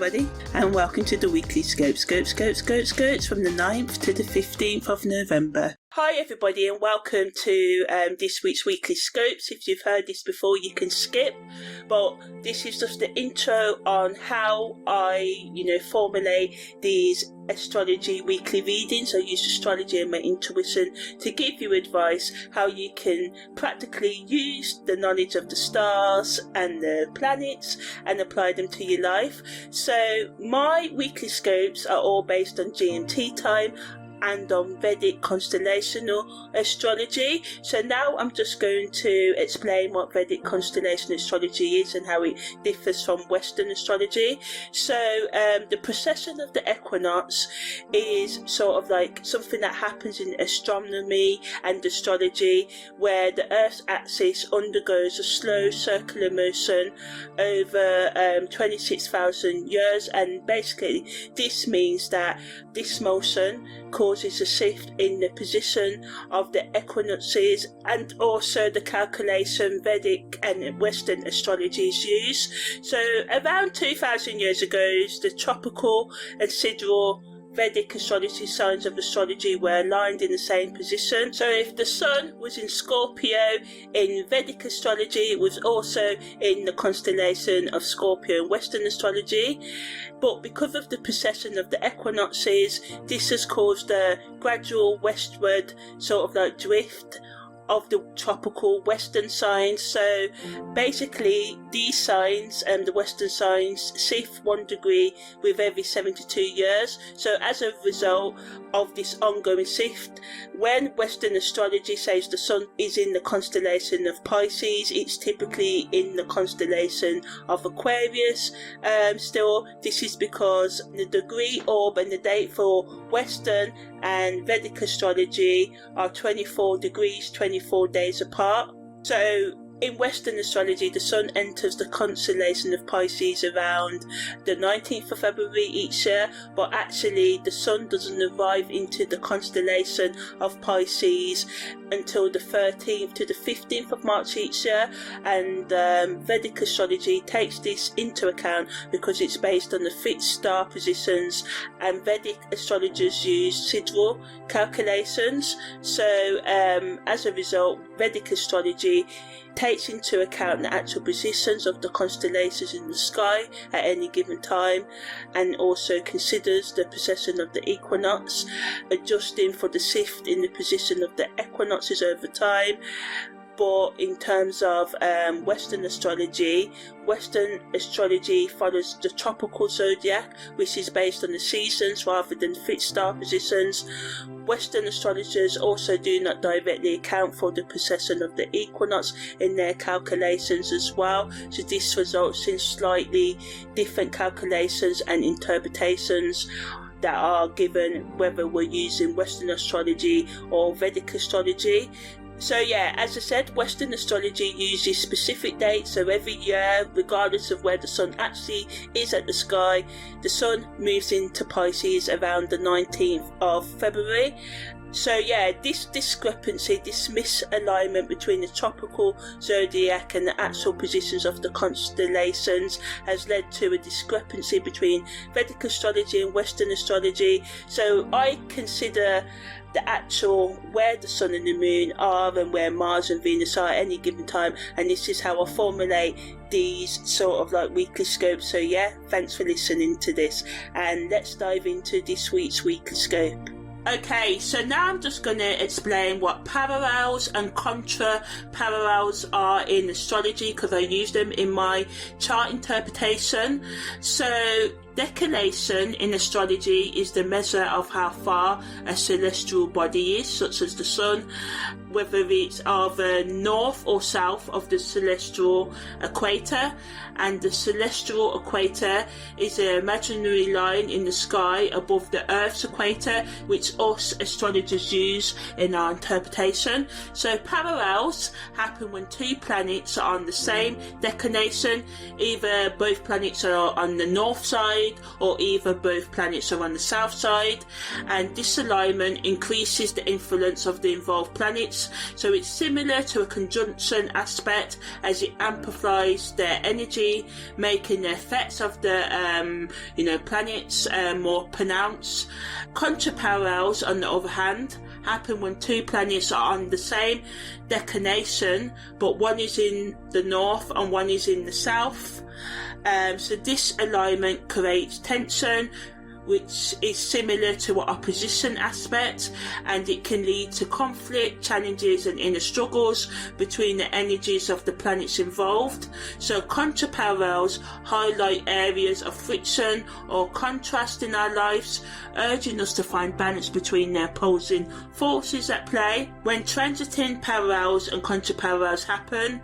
everybody, and welcome to the weekly scopes from the 9th to the 15th of November. Hi everybody, and welcome to this week's weekly scopes. If you've heard this before, you can skip, but this is just the intro on how I formulate these astrology weekly readings. I use astrology and my intuition to give you advice how you can practically use the knowledge of the stars and the planets and apply them to your life. So my weekly scopes are all based on GMT time and on Vedic Constellational Astrology. So now I'm just going to explain what Vedic Constellational Astrology is and how it differs from Western astrology. So the precession of the equinox is sort of like something that happens in astronomy and astrology, where the Earth's axis undergoes a slow circular motion over 26,000 years, and basically this means that this motion causes a shift in the position of the equinoxes and also the calculation Vedic and Western astrologies use. So around 2,000 years ago, the tropical and sidereal Vedic astrology signs of astrology were aligned in the same position. So if the sun was in Scorpio in Vedic astrology, it was also in the constellation of Scorpio in Western astrology. But because of the precession of the equinoxes, this has caused a gradual westward sort of like drift of the tropical Western signs. So basically these signs and the Western signs shift 1 degree with every 72 years. So as a result of this ongoing shift, when Western astrology says the sun is in the constellation of Pisces, it's typically in the constellation of Aquarius. Still, this is because the degree, orb and the date for Western and Vedic astrology are 24 degrees, 24 days apart. So in Western astrology, the sun enters the constellation of Pisces around the 19th of February each year, but actually the sun doesn't arrive into the constellation of Pisces until the 13th to the 15th of March each year, and Vedic astrology takes this into account because it's based on the fixed star positions, and Vedic astrologers use sidereal calculations. So as a result, Vedic astrology takes into account the actual positions of the constellations in the sky at any given time, and also considers the precession of the equinox, adjusting for the shift in the position of the equinoxes over time. But in terms of Western astrology follows the tropical zodiac, which is based on the seasons rather than fixed star positions. Western astrologers also do not directly account for the precession of the equinox in their calculations as well, so this results in slightly different calculations and interpretations that are given whether we're using Western astrology or Vedic astrology. So yeah, as I said, Western astrology uses specific dates, so every year, regardless of where the sun actually is at the sky, the sun moves into Pisces around the 19th of February. So yeah, this discrepancy, this misalignment between the tropical zodiac and the actual positions of the constellations has led to a discrepancy between Vedic astrology and Western astrology. So I consider the actual where the sun and the moon are and where Mars and Venus are at any given time, and this is how I formulate these sort of like weekly scopes. So yeah, thanks for listening to this, and let's dive into this week's weekly scope. Okay, so now I'm just going to explain what parallels and contra-parallels are in astrology, because I use them in my chart interpretation. So declination in astrology is the measure of how far a celestial body is, such as the sun, whether it's either north or south of the celestial equator. And the celestial equator is an imaginary line in the sky above the Earth's equator, which us astrologers use in our interpretation. So parallels happen when two planets are on the same declination, either both planets are on the north side side, or either both planets are on the south side, and this alignment increases the influence of the involved planets. So it's similar to a conjunction aspect, as it amplifies their energy, making the effects of the planets more pronounced. Contra-parallels, on the other hand, happen when two planets are on the same declination, but one is in the north and one is in the south. So this alignment creates tension, which is similar to an opposition aspect, and it can lead to conflict, challenges and inner struggles between the energies of the planets involved. So contra-parallels highlight areas of friction or contrast in our lives, urging us to find balance between the opposing forces at play. When transiting parallels and contra-parallels happen,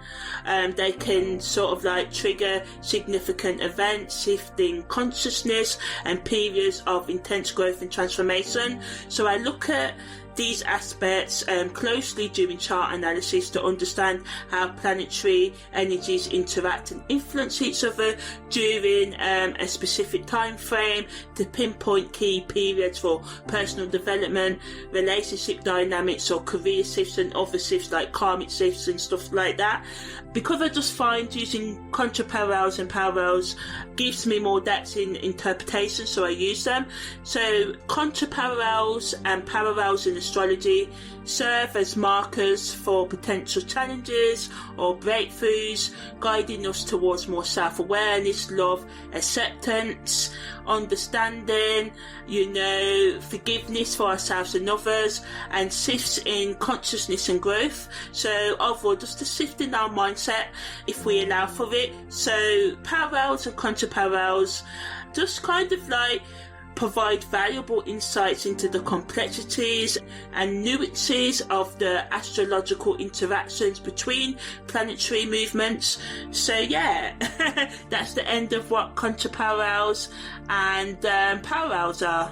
they can sort of like trigger significant events, shifting consciousness and periods of intense growth and transformation. So I look at these aspects closely during chart analysis to understand how planetary energies interact and influence each other during a specific time frame, to pinpoint key periods for personal development, relationship dynamics or career shifts, and other shifts like karmic shifts and stuff like that. Because I just find using contra-parallels and parallels gives me more depth in interpretation, so I use them. So contra-parallels and parallels in astrology serve as markers for potential challenges or breakthroughs, guiding us towards more self-awareness, love, acceptance, understanding, forgiveness for ourselves and others, and shifts in consciousness and growth. So overall, just a shift in our mindset if we allow for it. So parallels and contra-parallels just kind of like provide valuable insights into the complexities and nuances of the astrological interactions between planetary movements. So yeah, that's the end of what contra-parallels and parallels are.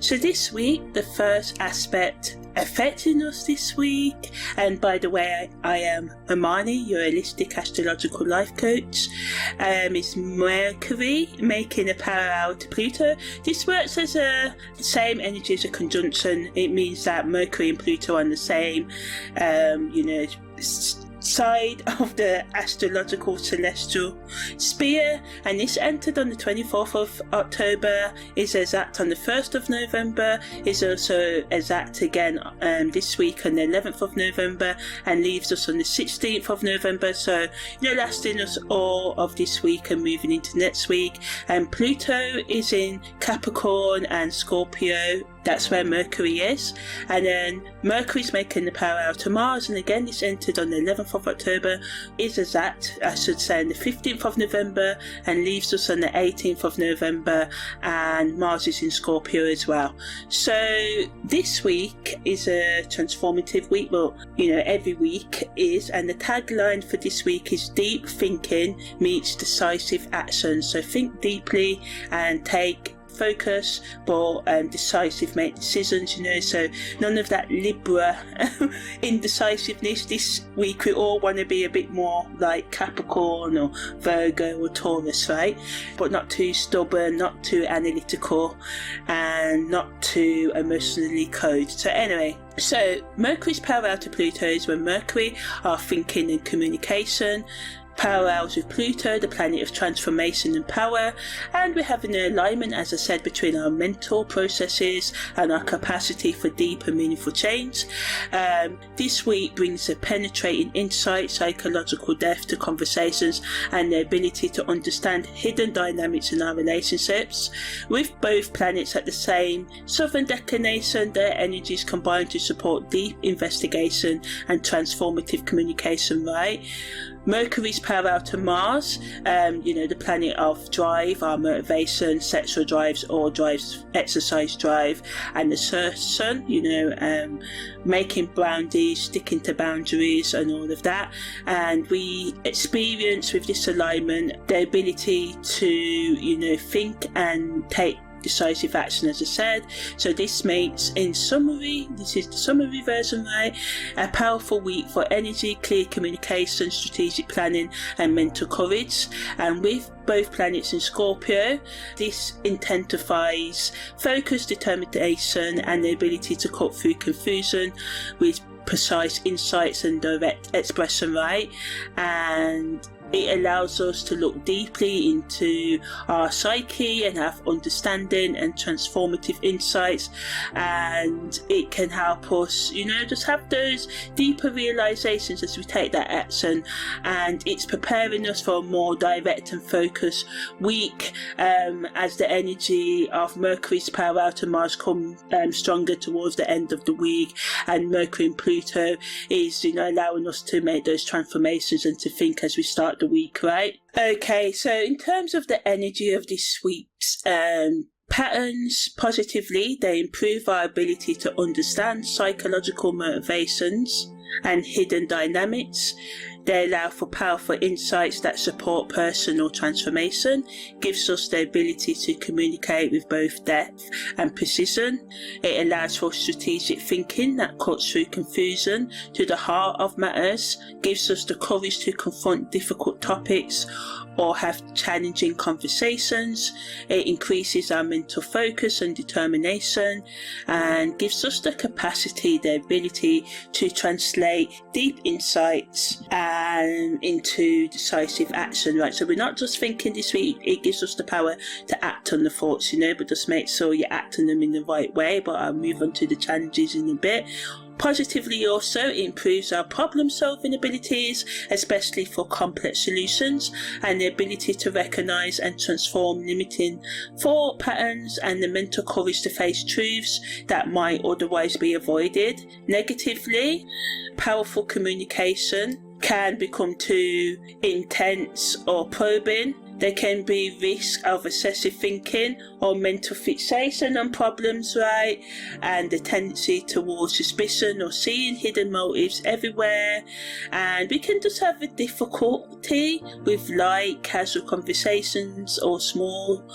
So this week, the first aspect affecting us this week, and by the way, I am Amani, your holistic astrological life coach, is Mercury making a parallel to Pluto. This works as the same energy as a conjunction. It means that Mercury and Pluto are on the same side of the astrological celestial sphere, and this entered on the 24th of October, is exact on the 1st of November, is also exact again this week on the 11th of November, and leaves us on the 16th of November, so lasting us all of this week and moving into next week. And Pluto is in Capricorn and Scorpio. That's where Mercury is, and then Mercury's making the parallel to Mars, and again this entered on the 11th of October, is exact, I should say, on the 15th of November, and leaves us on the 18th of November, and Mars is in Scorpio as well. So this week is a transformative week, well, every week is, and the tagline for this week is deep thinking meets decisive action. So think deeply and take focus, but decisive, make decisions, so none of that Libra indecisiveness. This week we all want to be a bit more like Capricorn or Virgo or Taurus, right? But not too stubborn, not too analytical, and not too emotionally coded. So anyway, so Mercury's parallel to Pluto is when Mercury are thinking and communication, parallels with Pluto, the planet of transformation and power, and we're having an alignment, as I said, between our mental processes and our capacity for deep and meaningful change. This week brings a penetrating insight, psychological depth to conversations, and the ability to understand hidden dynamics in our relationships. With both planets at the same southern declination, their energies combine to support deep investigation and transformative communication, right? Mercury's parallel to Mars, the planet of drive, our motivation, sexual drives, or drives, exercise drive, and the Sun, making boundaries, sticking to boundaries, and all of that. And we experience with this alignment the ability to, think and take decisive action, as I said. So this makes, in summary, this is the summary version, right? A powerful week for energy, clear communication, strategic planning and mental courage. And with both planets in Scorpio, this intensifies focus, determination and the ability to cut through confusion with precise insights and direct expression, right? And it allows us to look deeply into our psyche and have understanding and transformative insights, and it can help us, just have those deeper realizations as we take that action. And it's preparing us for a more direct and focused week, as the energy of Mercury's parallel to Mars come stronger towards the end of the week, and Mercury and Pluto is allowing us to make those transformations and to think as we start the week, right? Okay, so in terms of the energy of this week's patterns, positively, they improve our ability to understand psychological motivations and hidden dynamics. They allow for powerful insights that support personal transformation, gives us the ability to communicate with both depth and precision. It allows for strategic thinking that cuts through confusion to the heart of matters, gives us the courage to confront difficult topics or have challenging conversations. It increases our mental focus and determination and gives us the capacity, the ability to translate deep insights and into decisive action, right? So we're not just thinking this week, it gives us the power to act on the thoughts, but just make sure you act on them in the right way. But I'll move on to the challenges in a bit. Positively also, it improves our problem solving abilities, especially for complex solutions, and the ability to recognise and transform limiting thought patterns and the mental courage to face truths that might otherwise be avoided. Negatively, powerful communication can become too intense or probing. There can be risk of excessive thinking or mental fixation on problems, right? And the tendency towards suspicion or seeing hidden motives everywhere. And we can just have a difficulty with light, casual conversations or small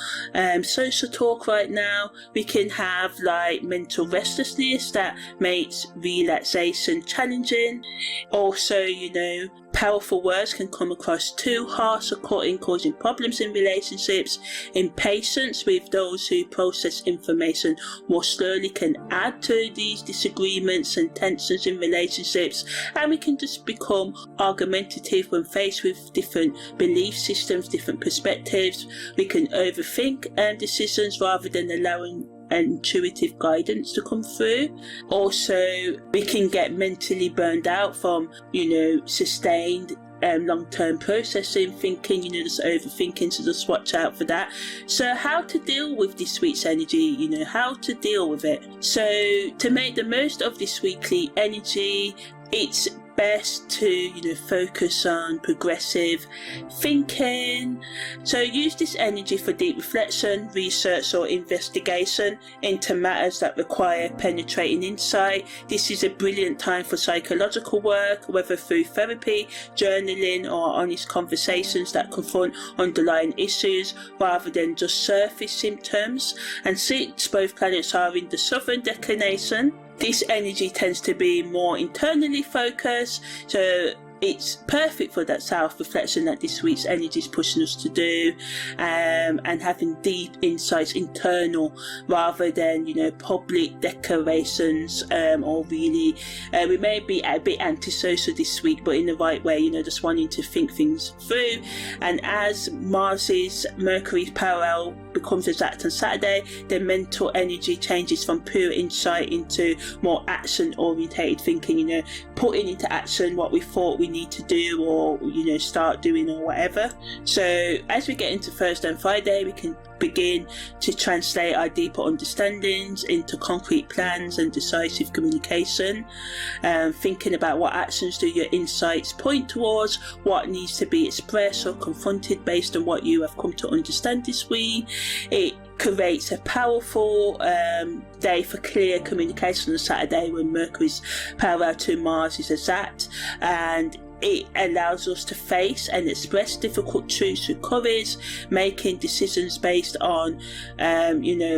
social talk right now. We can have mental restlessness that makes relaxation challenging. Also, powerful words can come across too harsh or cutting, causing problems in relationships. Impatience with those who process information more slowly can add to these disagreements and tensions in relationships, and we can just become argumentative when faced with different belief systems, different perspectives. We can overthink decisions rather than allowing intuitive guidance to come through. Also, we can get mentally burned out from sustained long-term processing thinking, just overthinking, so just watch out for that. So how to deal with this week's energy, how to deal with it. So to make the most of this weekly energy, it's best to focus on progressive thinking. So use this energy for deep reflection, research or investigation into matters that require penetrating insight. This is a brilliant time for psychological work, whether through therapy, journaling or honest conversations that confront underlying issues rather than just surface symptoms. And since both planets are in the southern declination, this energy tends to be more internally focused, so it's perfect for that self-reflection that this week's energy is pushing us to do, and having deep insights internal rather than public declarations, or really we may be a bit antisocial this week, but in the right way, just wanting to think things through. And as Mars's Mercury's parallel becomes exact on Saturday, the mental energy changes from pure insight into more action orientated thinking, putting into action what we thought we need to do or start doing or whatever. So as we get into Thursday and Friday, we can begin to translate our deeper understandings into concrete plans and decisive communication, thinking about what actions do your insights point towards, what needs to be expressed or confronted based on what you have come to understand this week. It creates a powerful day for clear communication on Saturday when Mercury's parallel to Mars is exact, and it allows us to face and express difficult truths with courage, making decisions based on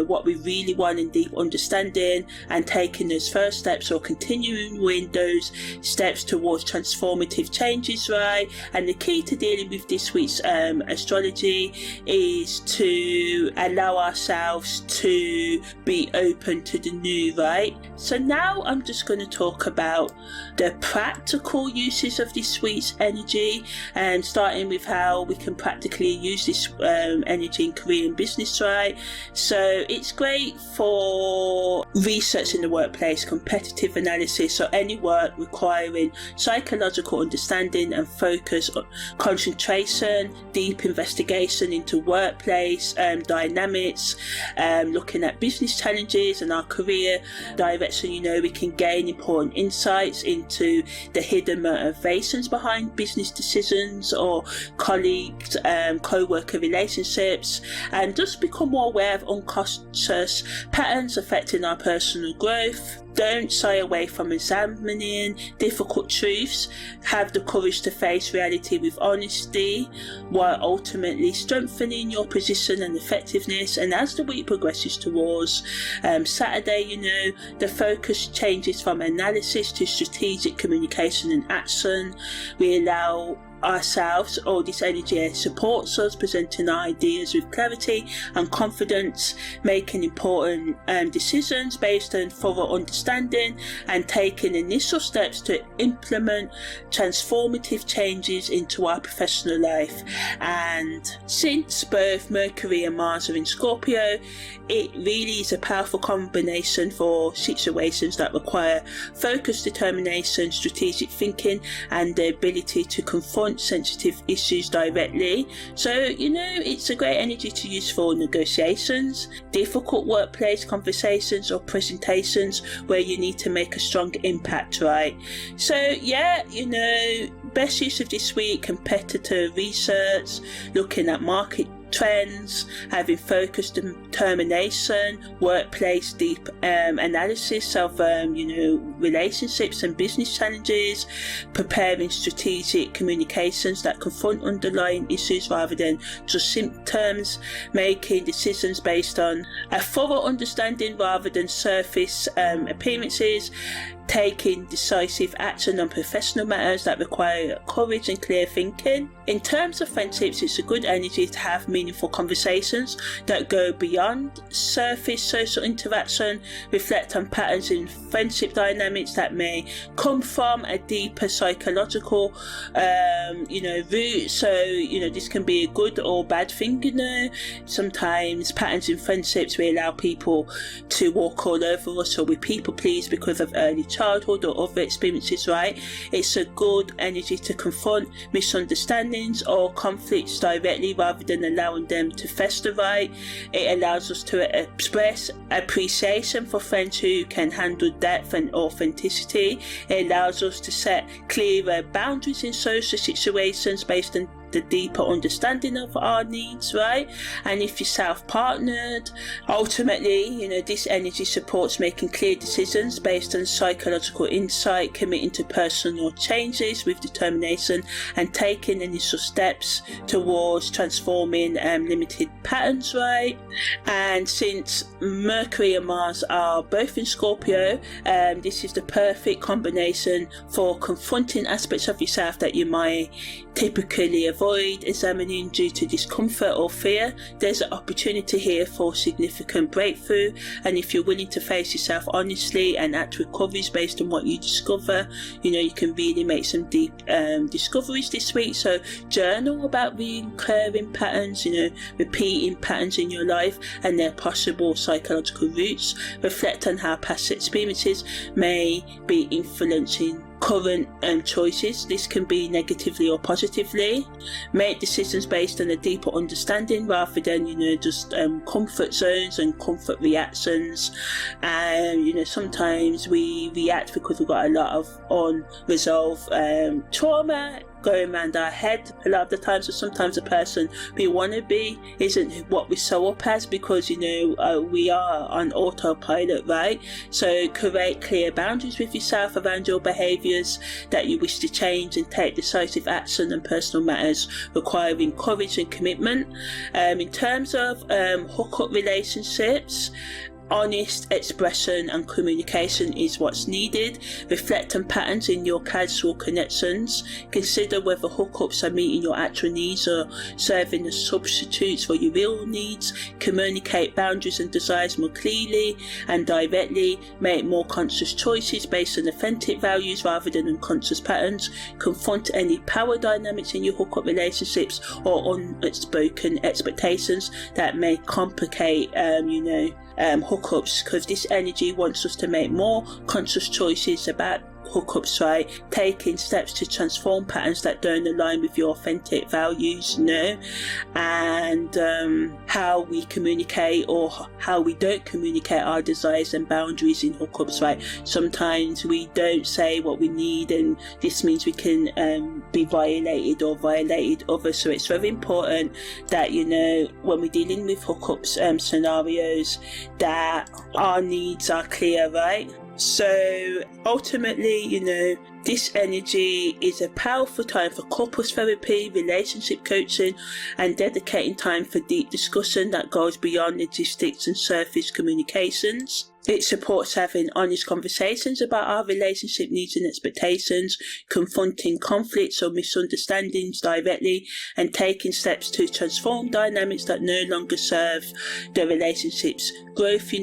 what we really want in deep understanding, and taking those first steps or continuing with those steps towards transformative changes, right? And the key to dealing with this week's astrology is to allow ourselves to be open to the new, right? So now I'm just going to talk about the practical uses of this week's energy, and starting with how we can practically use this energy in career and business, right? So it's great for research in the workplace, competitive analysis, so any work requiring psychological understanding and focus, concentration, deep investigation into workplace dynamics, looking at business challenges and our career direction. We can gain important insights into the hidden motivations behind business decisions or colleagues, co-worker relationships, and just become more aware of unconscious patterns affecting our personal growth. Don't shy away from examining difficult truths. Have the courage to face reality with honesty, while ultimately strengthening your position and effectiveness. And as the week progresses towards Saturday, the focus changes from analysis to strategic communication and action. We allow ourselves, or this energy supports us, presenting our ideas with clarity and confidence, making important decisions based on thorough understanding, and taking initial steps to implement transformative changes into our professional life. And since both Mercury and Mars are in Scorpio, it really is a powerful combination for situations that require focused determination, strategic thinking, and the ability to confront sensitive issues directly. So it's a great energy to use for negotiations, difficult workplace conversations, or presentations where you need to make a strong impact, right? So best use of this week: competitor research, looking at market trends, having focused determination, workplace deep analysis of relationships and business challenges, preparing strategic communications that confront underlying issues rather than just symptoms, making decisions based on a thorough understanding rather than surface appearances, taking decisive action on professional matters that require courage and clear thinking. In terms of friendships, it's a good energy to have meaningful conversations that go beyond surface social interaction, reflect on patterns in friendship dynamics that may come from a deeper psychological root. So this can be a good or bad thing. Sometimes patterns in friendships, we allow people to walk all over us, or we people please because of early childhood or other experiences, right? It's a good energy to confront misunderstandings or conflicts directly rather than allowing them to fester, right? It allows us to express appreciation for friends who can handle depth and authenticity. It allows us to set clearer boundaries in social situations based on the deeper understanding of our needs, right? And if you're self-partnered, ultimately, this energy supports making clear decisions based on psychological insight, committing to personal changes with determination, and taking initial steps towards transforming limited patterns, right? And since Mercury and Mars are both in Scorpio, this is the perfect combination for confronting aspects of yourself that you might typically avoid examining due to discomfort or fear. There's an opportunity here for significant breakthrough, and if you're willing to face yourself honestly and act with courage based on what you discover, you can really make some deep discoveries this week. So journal about recurring patterns, repeating patterns in your life and their possible psychological roots. Reflect on how past experiences may be influencing current choices. This can be negatively or positively. Make decisions based on a deeper understanding rather than just comfort zones and comfort reactions. And sometimes we react because we've got a lot of unresolved trauma going around our head a lot of the times, or sometimes the person we want to be isn't what we show up as, because we are on autopilot, right? So create clear boundaries with yourself around your behaviours that you wish to change, and take decisive action on personal matters requiring courage and commitment. In terms of hookup relationships, honest expression and communication is what's needed. Reflect on patterns in your casual connections. Consider whether hookups are meeting your actual needs or serving as substitutes for your real needs. Communicate boundaries and desires more clearly and directly. Make more conscious choices based on authentic values rather than unconscious patterns. Confront any power dynamics in your hookup relationships or unspoken expectations that may complicate hookups, because this energy wants us to make more conscious choices about hookups, right? Taking steps to transform patterns that don't align with your authentic values, and how we communicate or how we don't communicate our desires and boundaries in hookups, right? Sometimes we don't say what we need, and this means we can be violated or violated others. So it's very important that when we're dealing with hookups scenarios, that our needs are clear, right? So ultimately, this energy is a powerful time for couples therapy, relationship coaching, and dedicating time for deep discussion that goes beyond logistics and surface communications. It supports having honest conversations about our relationship needs and expectations, confronting conflicts or misunderstandings directly, and taking steps to transform dynamics that no longer serve the relationship's growth,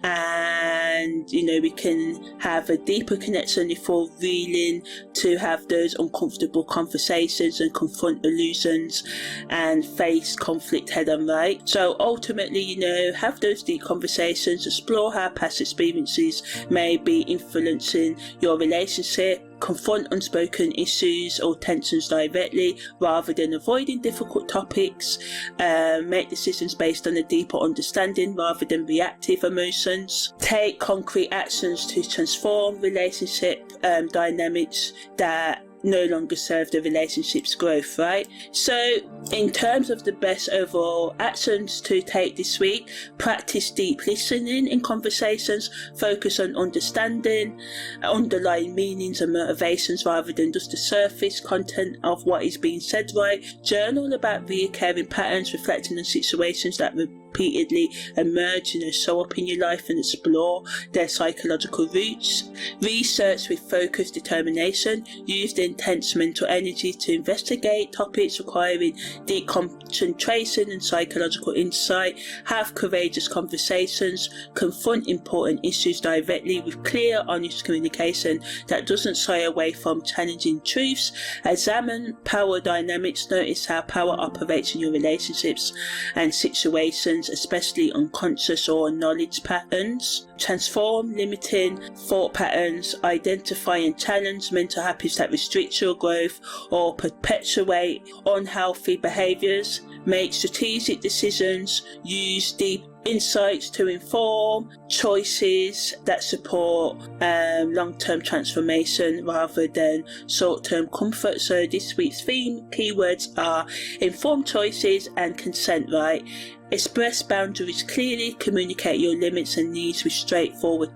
and we can have a deeper connection if we're willing to have those uncomfortable conversations and confront illusions and face conflict head on, right? So ultimately, have those deep conversations, explore how past experiences may be influencing your relationship, confront unspoken issues or tensions directly rather than avoiding difficult topics, make decisions based on a deeper understanding rather than reactive emotions, take concrete actions to transform relationship dynamics that no longer serve the relationship's growth, right? So in terms of the best overall actions to take this week, practice deep listening in conversations, focus on understanding underlying meanings and motivations rather than just the surface content of what is being said, right? Journal about recurring patterns, reflecting on situations that repeatedly emerge, show up in your life, and explore their psychological roots. Research with focused determination. Use the intense mental energy to investigate topics requiring deep concentration and psychological insight. Have courageous conversations. Confront important issues directly with clear, honest communication that doesn't shy away from challenging truths. Examine power dynamics. Notice how power operates in your relationships and situations, especially unconscious or knowledge patterns. Transform limiting thought patterns. Identify and challenge mental habits that restrict your growth or perpetuate unhealthy behaviours. Make strategic decisions. Use deep insights to inform choices that support long-term transformation rather than short-term comfort. So this week's theme keywords are informed choices and consent, right? Express boundaries clearly, communicate your limits and needs with straightforward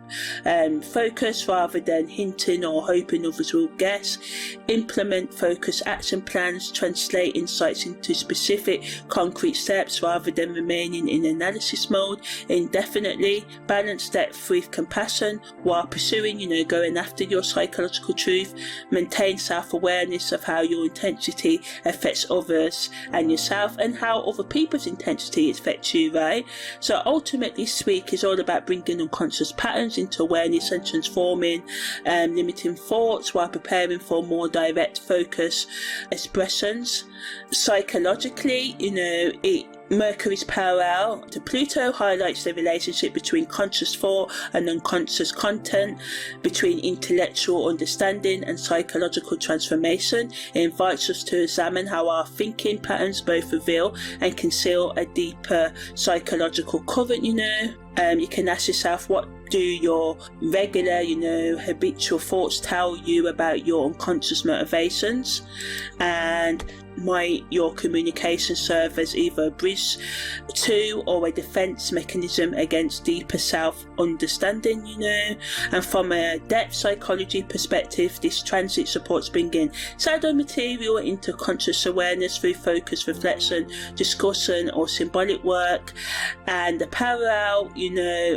focus rather than hinting or hoping others will guess. Implement focused action plans, translate insights into specific concrete steps rather than remaining in analysis mode indefinitely. Balance depth with compassion while pursuing, going after your psychological truth. Maintain self-awareness of how your intensity affects others and yourself, and how other people's intensity affect you, right? So ultimately this week is all about bringing unconscious patterns into awareness and transforming limiting thoughts while preparing for more direct focus expressions. Psychologically, Mercury's parallel to Pluto highlights the relationship between conscious thought and unconscious content, between intellectual understanding and psychological transformation. It invites us to examine how our thinking patterns both reveal and conceal a deeper psychological current. You can ask yourself, what do your regular, habitual thoughts tell you about your unconscious motivations, and might your communication serve as either a bridge to or a defense mechanism against deeper self-understanding, and from a depth psychology perspective, this transit supports bringing shadow material into conscious awareness through focus, reflection, discussion or symbolic work. And the parallel,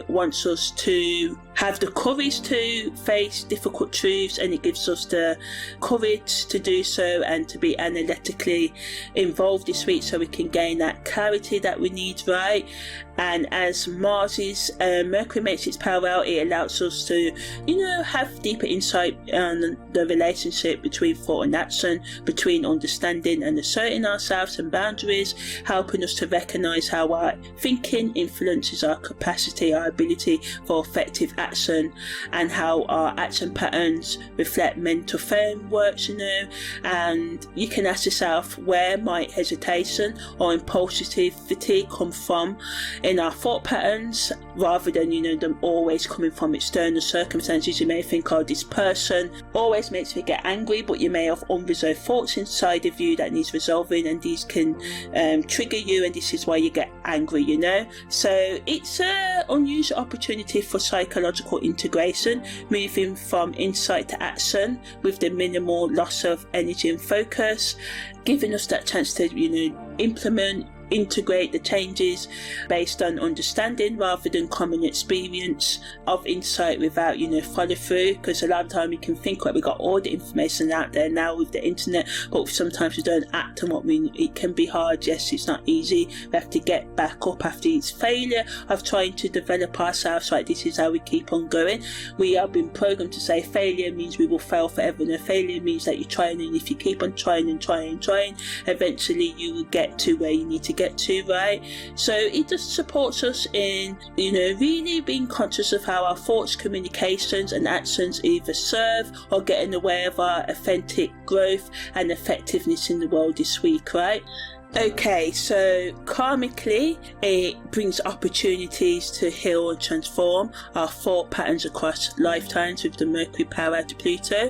wants us to have the courage to face difficult truths, and it gives us the courage to do so and to be analytically involved this week so we can gain that clarity that we need, right? And as Mars's Mercury makes its parallel, it allows us to, have deeper insight on the relationship between thought and action, between understanding and asserting ourselves and boundaries, helping us to recognise how our thinking influences our capacity, our ability for effective action, and how our action patterns reflect mental frameworks, and you can ask yourself, where might hesitation or impulsivity come from in our thought patterns, rather than them always coming from external circumstances. You may think, oh, this person always makes me get angry, but you may have unresolved thoughts inside of you that needs resolving, and these can trigger you, and this is why you get angry, so it's an unusual opportunity for psychological integration, moving from insight to action with the minimal loss of energy and focus, giving us that chance to integrate the changes based on understanding rather than common experience of insight without follow through, because a lot of the time we can think we got all the information out there now with the internet, but sometimes we don't act on what it can be hard. Yes, it's not easy. We have to get back up after each failure of trying to develop ourselves, right? This is how we keep on going. We have been programmed to say failure means we will fail forever. No, failure means that you're trying, and if you keep on trying and trying and trying, eventually you will get to where you need to get to, right? So it just supports us in really being conscious of how our thoughts, communications and actions either serve or get in the way of our authentic growth and effectiveness in the world this week, right? Okay, so karmically, it brings opportunities to heal and transform our thought patterns across lifetimes with the Mercury parallel to Pluto,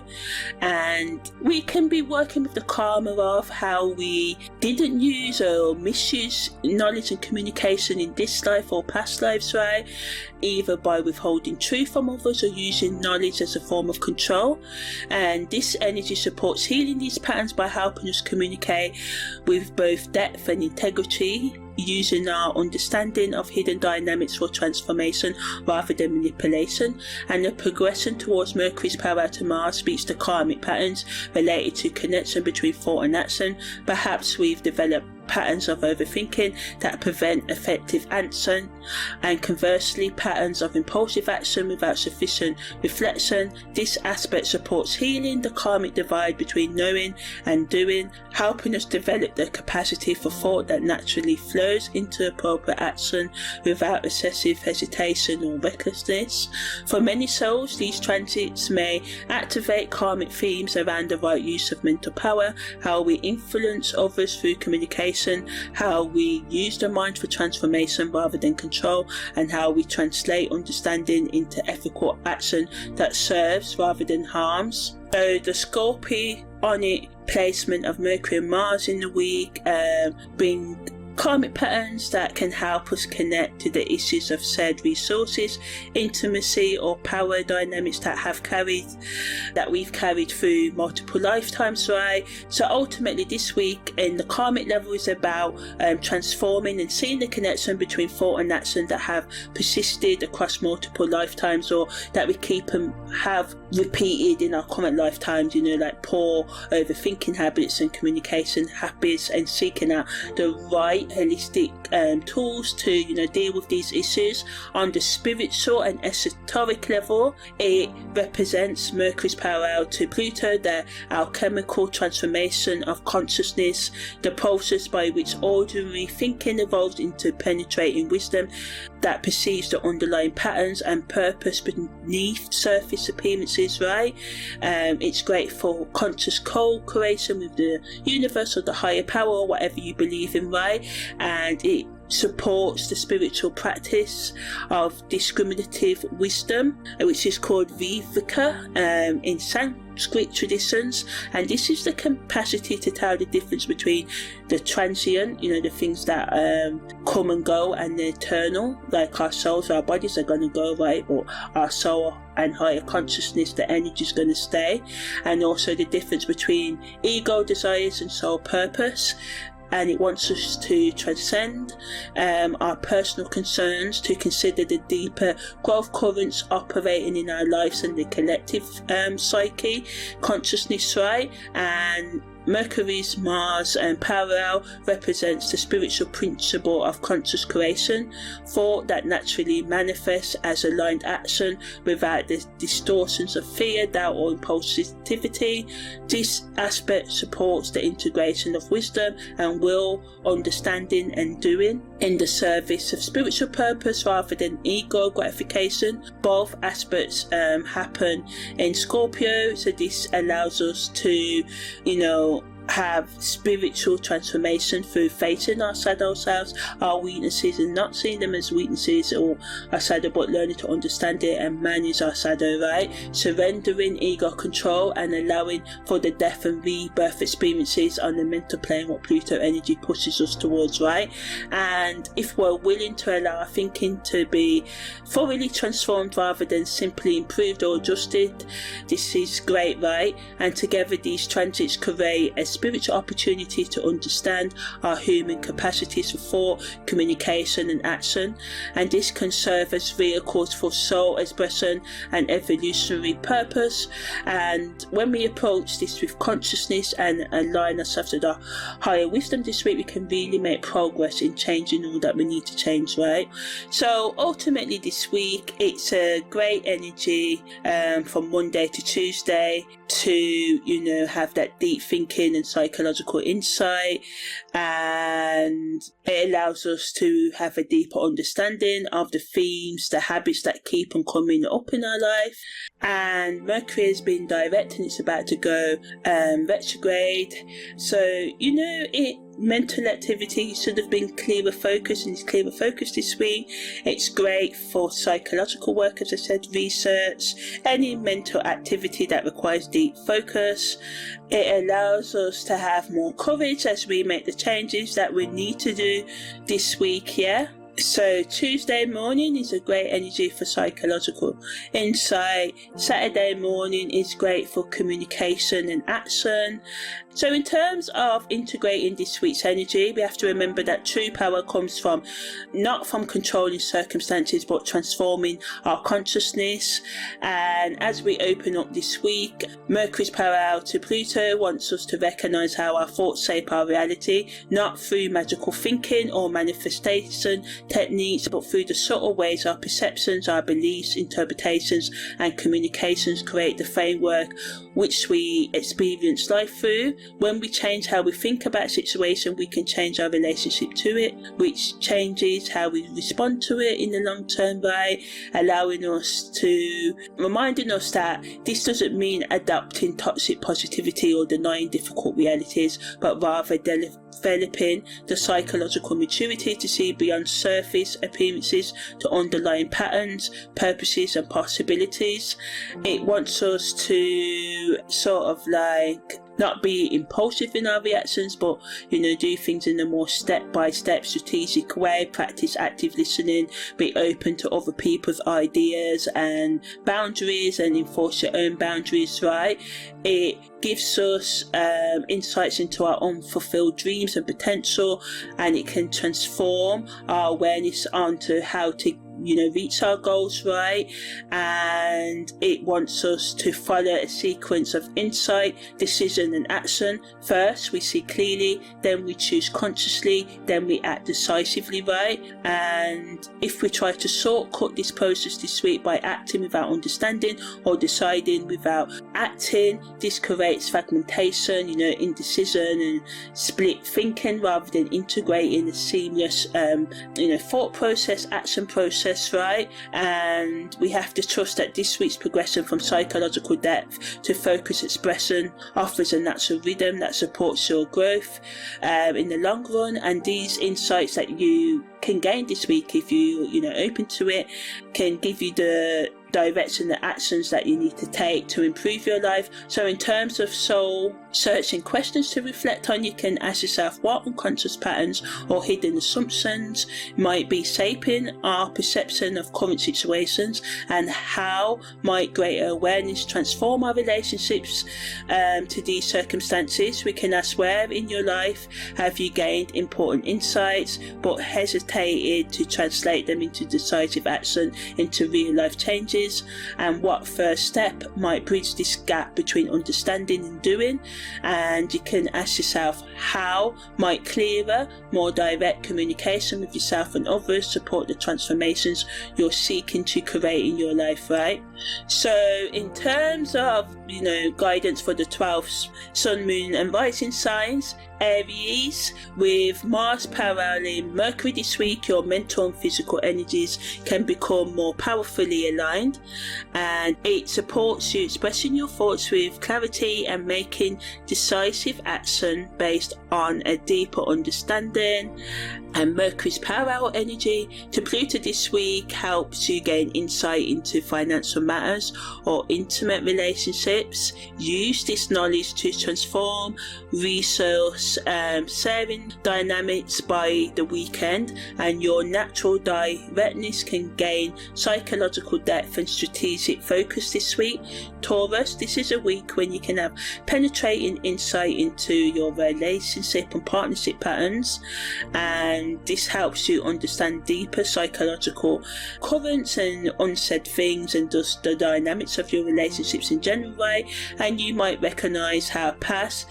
and we can be working with the karma of how we didn't use or misuse knowledge and communication in this life or past lives, right? Either by withholding truth from others or using knowledge as a form of control. And this energy supports healing these patterns by helping us communicate with both depth and integrity, using our understanding of hidden dynamics for transformation rather than manipulation. And the progression towards Mercury's parallel to Mars speaks to karmic patterns related to connection between thought and action. Perhaps we've developed patterns of overthinking that prevent effective action, and conversely patterns of impulsive action without sufficient reflection. This aspect supports healing the karmic divide between knowing and doing, helping us develop the capacity for thought that naturally flows into appropriate action without excessive hesitation or recklessness. For many souls, these transits may activate karmic themes around the right use of mental power, how we influence others through communication, how we use the mind for transformation rather than control, and how we translate understanding into ethical action that serves rather than harms. So the Scorpionic placement of Mercury and Mars in the week bring karmic patterns that can help us connect to the issues of shared resources, intimacy or power dynamics that we've carried through multiple lifetimes, right? So ultimately this week in the karmic level is about transforming and seeing the connection between thought and action that have persisted across multiple lifetimes, or that we keep and have repeated in our current lifetimes, like poor overthinking habits and communication habits, and seeking out the right holistic tools to deal with these issues. On the spiritual and esoteric level, it represents Mercury's parallel to Pluto, the alchemical transformation of consciousness, the process by which ordinary thinking evolves into penetrating wisdom. that perceives the underlying patterns and purpose beneath surface appearances, right? It's great for conscious co-creation with the universe or the higher power or whatever you believe in, right? And it supports the spiritual practice of discriminative wisdom, which is called Viveka in Sanskrit traditions, and this is the capacity to tell the difference between the transient, the things that come and go, and the eternal, like our souls. Our bodies are going to go, right, but our soul and higher consciousness, the energy is going to stay. And also the difference between ego desires and soul purpose. And it wants us to transcend our personal concerns, to consider the deeper growth currents operating in our lives and the collective psyche, consciousness, right? And Mercury's Mars and parallel represents the spiritual principle of conscious creation, thought that naturally manifests as aligned action without the distortions of fear, doubt or impulsivity. This aspect supports the integration of wisdom and will, understanding and doing in the service of spiritual purpose rather than ego gratification. Both aspects happen in Scorpio, so this allows us to, have spiritual transformation through facing our shadow selves, our weaknesses, and not seeing them as weaknesses or our shadow, but learning to understand it and manage our shadow, right? Surrendering ego control and allowing for the death and rebirth experiences on the mental plane, what Pluto energy pushes us towards, right? And if we're willing to allow our thinking to be thoroughly transformed rather than simply improved or adjusted, this is great, right? And together these transits create a spiritual opportunity to understand our human capacities for thought, communication and action, and this can serve as vehicles for soul expression and evolutionary purpose. And when we approach this with consciousness and align ourselves with our higher wisdom this week, we can really make progress in changing all that we need to change, right? So ultimately this week it's a great energy from Monday to Tuesday to have that deep thinking and psychological insight, and it allows us to have a deeper understanding of the themes, the habits that keep on coming up in our life. And Mercury has been direct and it's about to go retrograde, so mental activity should have been clearer focus, and it's clearer focus this week. It's great for psychological work, as I said, research, any mental activity that requires deep focus. It allows us to have more courage as we make the changes that we need to do this week, yeah? So Tuesday morning is a great energy for psychological insight. Saturday morning is great for communication and action. So in terms of integrating this week's energy, we have to remember that true power comes not from controlling circumstances, but transforming our consciousness. And as we open up this week, Mercury's parallel to Pluto wants us to recognize how our thoughts shape our reality, not through magical thinking or manifestation techniques, but through the subtle ways our perceptions, our beliefs, interpretations and communications create the framework which we experience life through. When we change how we think about a situation, we can change our relationship to it, which changes how we respond to it in the long term, right? Reminding us that this doesn't mean adopting toxic positivity or denying difficult realities, but rather developing the psychological maturity to see beyond surface appearances to underlying patterns, purposes and possibilities. It wants us to sort of not be impulsive in our reactions, but do things in a more step-by-step strategic way, practice active listening, be open to other people's ideas and boundaries and enforce your own boundaries, right? It gives us insights into our unfulfilled dreams and potential, and it can transform our awareness onto how to reach our goals, right? And it wants us to follow a sequence of insight, decision and action. First we see clearly, then we choose consciously, then we act decisively, right? And if we try to shortcut this process this week by acting without understanding or deciding without acting, this creates fragmentation, indecision and split thinking, rather than integrating a seamless thought process, action process, right? And we have to trust that this week's progression from psychological depth to focus expression offers a natural rhythm that supports your growth in the long run. And these insights that you can gain this week, if you open to it, can give you the direction, the actions that you need to take to improve your life. So in terms of soul searching questions to reflect on, you can ask yourself what unconscious patterns or hidden assumptions might be shaping our perception of current situations, and how might greater awareness transform our relationships to these circumstances. We can ask, where in your life have you gained important insights but hesitated to translate them into decisive action, into real life changes? And what first step might bridge this gap between understanding and doing? And you can ask yourself, how might clearer, more direct communication with yourself and others support the transformations you're seeking to create in your life, right? So in terms of guidance for the 12 sun, moon and rising signs, Aries, with Mars paralleling Mercury this week, your mental and physical energies can become more powerfully aligned, and it supports you expressing your thoughts with clarity and making decisive action based on a deeper understanding. And Mercury's parallel energy to Pluto this week helps you gain insight into financial matters or intimate relationships. Use this knowledge to transform resource sharing dynamics by the weekend, and your natural directness can gain psychological depth and strategic focus this week. Taurus, this is a week when you can have penetrating insight into your relationship and partnership patterns, and this helps you understand deeper psychological currents and unsaid things, and just the dynamics of your relationships in general, right? And you might recognize how past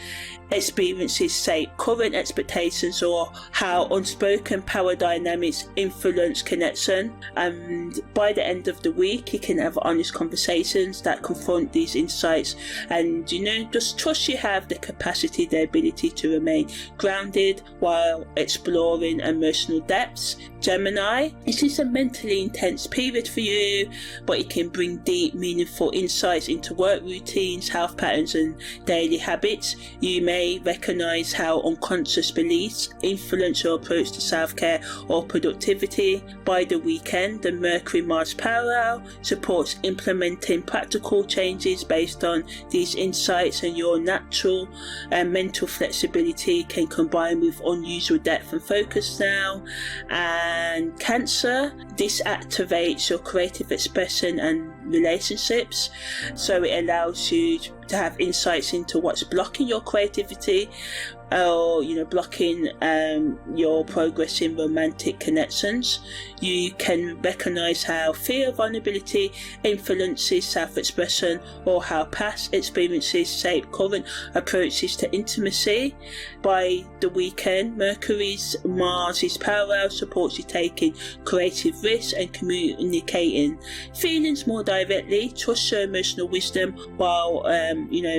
experiences shape current expectations, or how unspoken power dynamics influence connection. And by the end of the week, you can have honest conversations that confront these insights, and just trust you have the capacity, the ability to remain grounded while exploring emotional depths. Gemini, this is a mentally intense period for you, but it can bring deep, meaningful insights into work routines, health patterns and daily habits. You may recognize how unconscious beliefs influence your approach to self-care or productivity. By the weekend, the Mercury-Mars parallel supports implementing practical changes based on these insights, and your natural and mental flexibility can combine with unusual depth and focus now. And Cancer, this activates your creative expression and relationships, so it allows you to have insights into what's blocking your creativity, or blocking your progress in romantic connections. You can recognize how fear of vulnerability influences self-expression, or how past experiences shape current approaches to intimacy. By the weekend, Mercury's Mars' parallel supports you taking creative risks and communicating feelings more directly. Trust your emotional wisdom while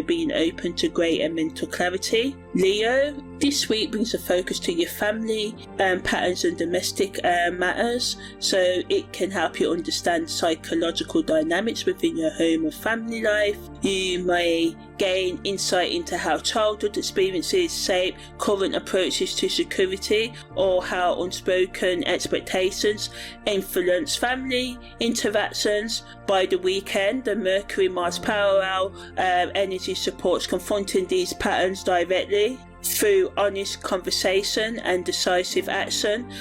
being open to greater mental clarity. Leo, this week brings a focus to your family patterns and domestic matters, so it can help you understand psychological dynamics within your home and family life. You may gain insight into how childhood experiences shape current approaches to security, or how unspoken expectations influence family interactions. By the weekend, the Mercury-Mars parallel energy supports confronting these patterns directly. through honest conversation and decisive action.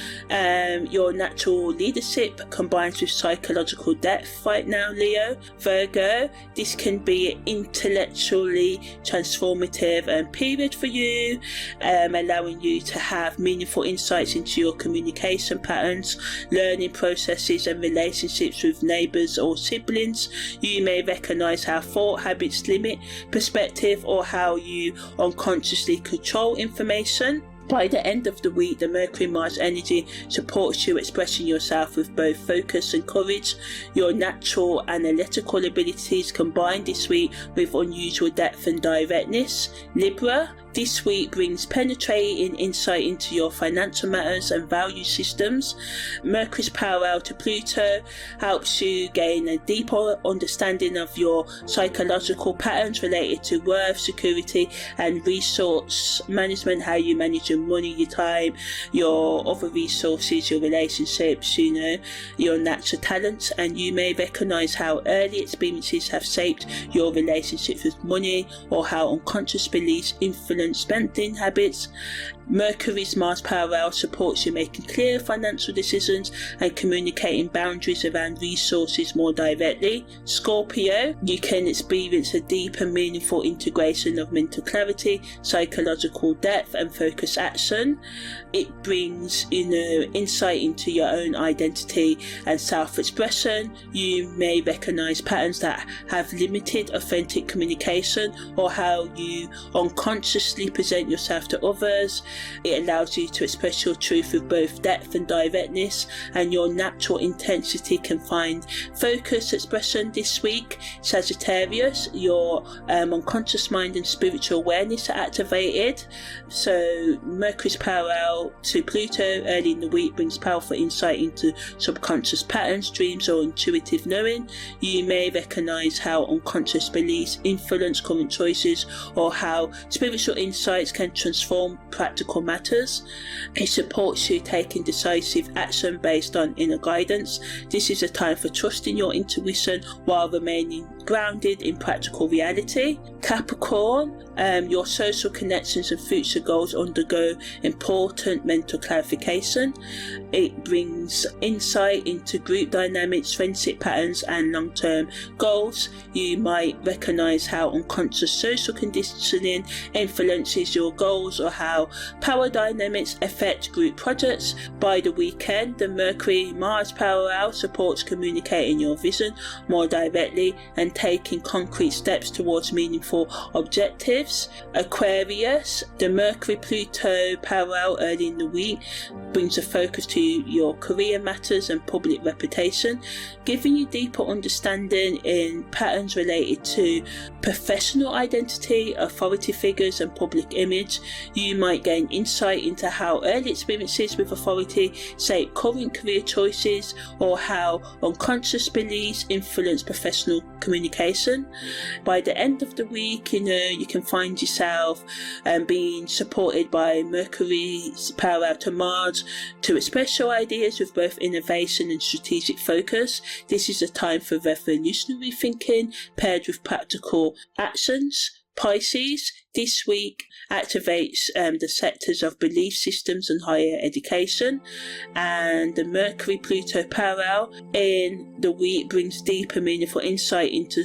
Your natural leadership combines with psychological depth right now, Leo. Virgo, this can be an intellectually transformative period for you, allowing you to have meaningful insights into your communication patterns, learning processes and relationships with neighbours or siblings. You may recognise how thought habits limit perspective or how you unconsciously control information. By the end of the week, the Mercury-Mars energy supports you expressing yourself with both focus and courage. Your natural analytical abilities combine this week with unusual depth and directness. Libra, this week brings penetrating insight into your financial matters and value systems. Mercury's parallel to Pluto helps you gain a deeper understanding of your psychological patterns related to worth, security and resource management, how you manage your money, your time, your other resources, your relationships, your natural talents. And you may recognise how early experiences have shaped your relationships with money or how unconscious beliefs influence spending habits. Mercury's Mars parallel supports you making clear financial decisions and communicating boundaries around resources more directly. Scorpio, you can experience a deep and meaningful integration of mental clarity, psychological depth and focused action. It brings, insight into your own identity and self-expression. You may recognise patterns that have limited authentic communication or how you unconsciously present yourself to others. It allows you to express your truth with both depth and directness, and your natural intensity can find focused expression this week. Sagittarius, your unconscious mind and spiritual awareness are activated. So Mercury's parallel to Pluto early in the week brings powerful insight into subconscious patterns, dreams or intuitive knowing. You may recognise how unconscious beliefs influence current choices or how spiritual insights can transform practical matters. It supports you taking decisive action based on inner guidance. This is a time for trusting your intuition while remaining grounded in practical reality. Capricorn, your social connections and future goals undergo important mental clarification. It brings insight into group dynamics, friendship patterns and long-term goals. You might recognise how unconscious social conditioning influences your goals or how power dynamics affect group projects. By the weekend, the Mercury-Mars parallel supports communicating your vision more directly and taking concrete steps towards meaningful objectives. Aquarius, the Mercury-Pluto parallel early in the week brings a focus to your career matters and public reputation, giving you deeper understanding in patterns related to professional identity, authority figures and public image. You might gain insight into how early experiences with authority shape current career choices or how unconscious beliefs influence professional communication. By the end of the week, you can find yourself being supported by Mercury's parallel to Mars to express your ideas with both innovation and strategic focus. This is a time for revolutionary thinking paired with practical actions. Pisces, this week activates the sectors of belief systems and higher education, and the Mercury-Pluto parallel in the week brings deep and meaningful insight into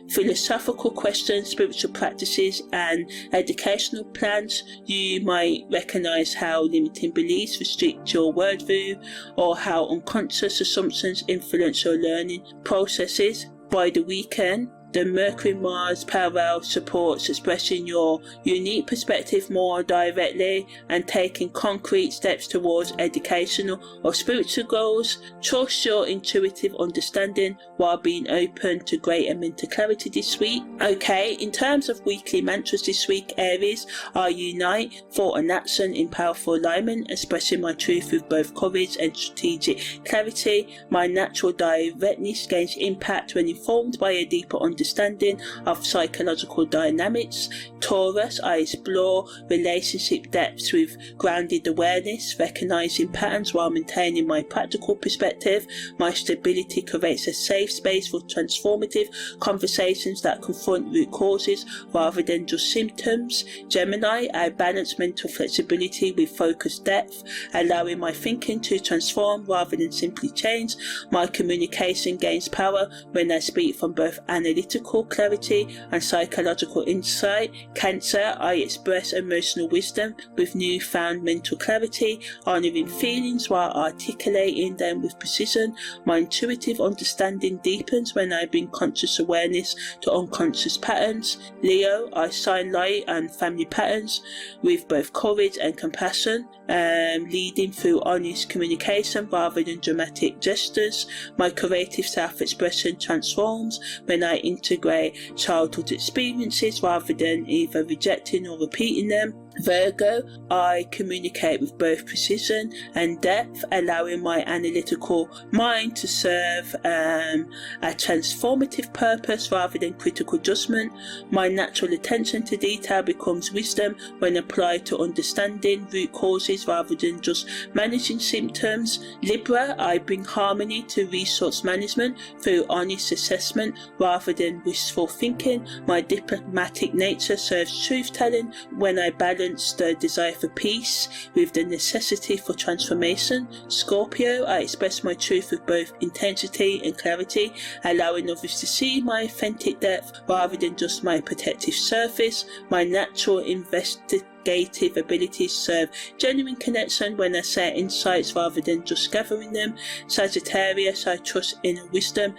philosophical questions, spiritual practices and educational plans. You might recognise how limiting beliefs restrict your worldview or how unconscious assumptions influence your learning processes. By the weekend, the Mercury-Mars parallel supports expressing your unique perspective more directly and taking concrete steps towards educational or spiritual goals. Trust your intuitive understanding while being open to greater mental clarity this week. Okay, in terms of weekly mantras this week, Aries, I unite, thought and action in powerful alignment, expressing my truth with both courage and strategic clarity. My natural directness gains impact when informed by a deeper understanding understanding of psychological dynamics. Taurus, I explore relationship depths with grounded awareness, recognizing patterns while maintaining my practical perspective. My stability creates a safe space for transformative conversations that confront root causes rather than just symptoms. Gemini, I balance mental flexibility with focused depth, allowing my thinking to transform rather than simply change. My communication gains power when I speak from both analytical clarity and psychological insight. Cancer, I express emotional wisdom with newfound mental clarity, honouring feelings while articulating them with precision. My intuitive understanding deepens when I bring conscious awareness to unconscious patterns. Leo, I shine light on family patterns with both courage and compassion, leading through honest communication rather than dramatic gestures. My creative self-expression transforms when I integrate childhood experiences rather than either rejecting or repeating them. Virgo, I communicate with both precision and depth, allowing my analytical mind to serve a transformative purpose rather than critical judgment. My natural attention to detail becomes wisdom when applied to understanding root causes rather than just managing symptoms. Libra, I bring harmony to resource management through honest assessment rather than wishful thinking. My diplomatic nature serves truth-telling when I balance the desire for peace with the necessity for transformation. Scorpio, I express my truth with both intensity and clarity, allowing others to see my authentic depth rather than just my protective surface. My natural investigative abilities serve genuine connection when I share insights rather than just gathering them. Sagittarius, I trust inner wisdom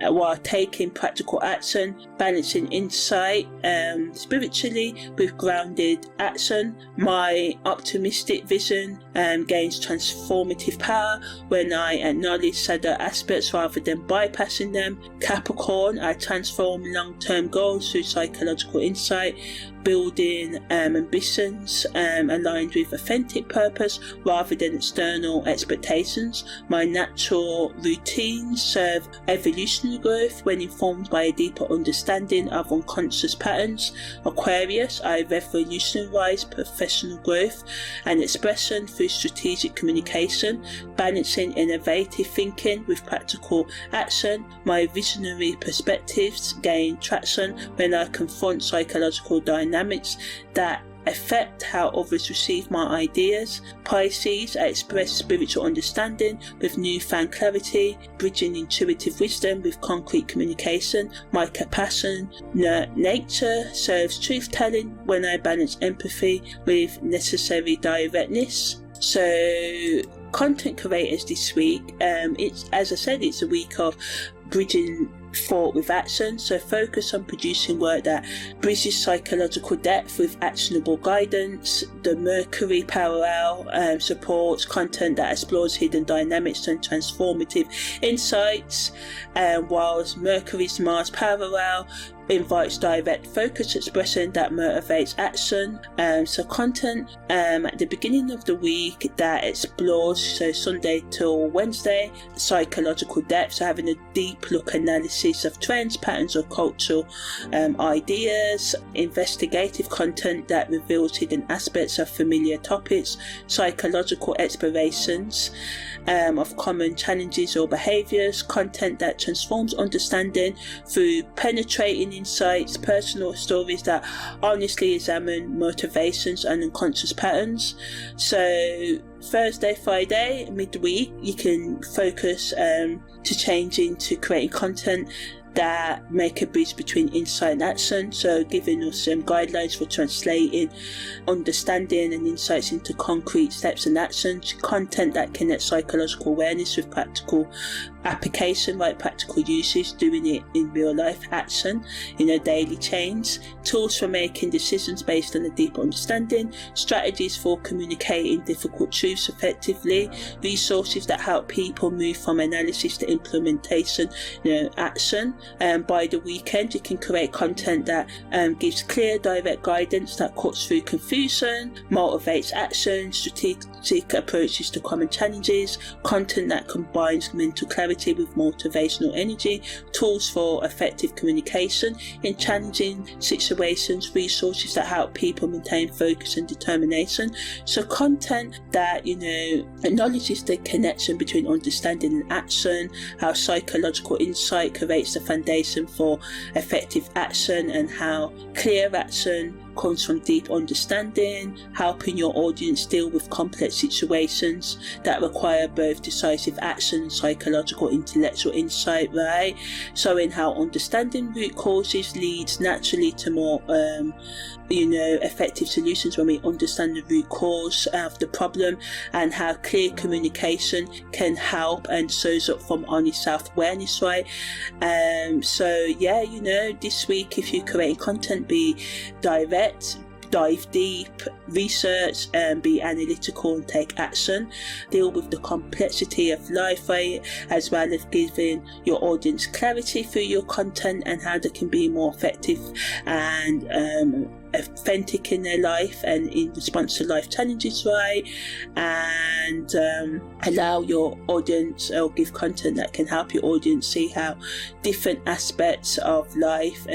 while taking practical action, balancing insight spiritually with grounded action. My optimistic vision gains transformative power when I acknowledge shadow aspects rather than bypassing them. Capricorn, I transform long-term goals through psychological insight, building ambitions aligned with authentic purpose rather than external expectations. My natural routines serve evolutionary growth when informed by a deeper understanding of unconscious patterns. Aquarius, I revolutionize professional growth and expression through strategic communication, balancing innovative thinking with practical action. My visionary perspectives gain traction when I confront psychological dynamics that affect how others receive my ideas. Pisces, I express spiritual understanding with newfound clarity, bridging intuitive wisdom with concrete communication. My compassionate nature serves truth-telling when I balance empathy with necessary directness. So, content creators this week, it's, as I said, it's a week of bridging thought with action, so focus on producing work that bridges psychological depth with actionable guidance. The Mercury parallel supports content that explores hidden dynamics and transformative insights, whilst Mercury's Mars parallel invites direct focused expression that motivates action. So content at the beginning of the week that explores, so Sunday till Wednesday, psychological depth, so having a deep look analysis of trends, patterns or cultural ideas. Investigative content that reveals hidden aspects of familiar topics. Psychological explorations of common challenges or behaviours. Content that transforms understanding through penetrating insights. Personal stories that honestly examine motivations and unconscious patterns. So Thursday, Friday, midweek, you can focus to changing to creating content that make a bridge between insight and action, so giving us some guidelines for translating understanding and insights into concrete steps and actions. Content that connects psychological awareness with practical application, like practical usage, doing it in real life action, daily change. Tools for making decisions based on a deeper understanding. Strategies for communicating difficult truths effectively. Resources that help people move from analysis to implementation, action. by the weekend, you can create content that gives clear, direct guidance that cuts through confusion, motivates action, strategic approaches to common challenges, content that combines mental clarity with motivational energy, tools for effective communication in challenging situations, resources that help people maintain focus and determination. So content that, acknowledges the connection between understanding and action, how psychological insight creates the foundation for effective action, and how clear action comes from deep understanding, helping your audience deal with complex situations that require both decisive action and psychological intellectual insight, right? So in how understanding root causes leads naturally to more effective solutions when we understand the root cause of the problem, and how clear communication can help and shows up from honest self-awareness, right? This week, if you're creating content, be direct, dive deep, research, and be analytical and take action. Deal with the complexity of life, right? As well as giving your audience clarity through your content and how they can be more effective and authentic in their life and in response to life challenges, right? And allow your audience, or give content that can help your audience see how different aspects of life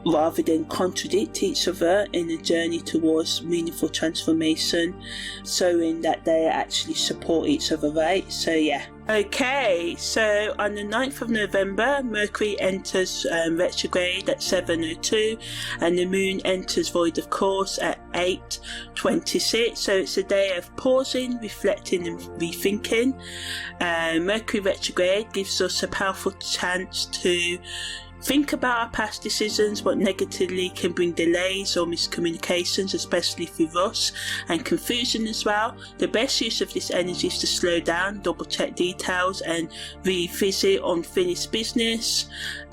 rather than contradict each other in a journey towards meaningful transformation, so in that they actually support each other, right? So yeah. Okay, so on the 9th of November, Mercury enters retrograde at 7:02, and the Moon enters void of course at 8:26. So it's a day of pausing, reflecting and rethinking. Mercury retrograde gives us a powerful chance to think about our past decisions, what negatively can bring delays or miscommunications, especially through rush and confusion as well. The best use of this energy is to slow down, double check details and revisit unfinished business.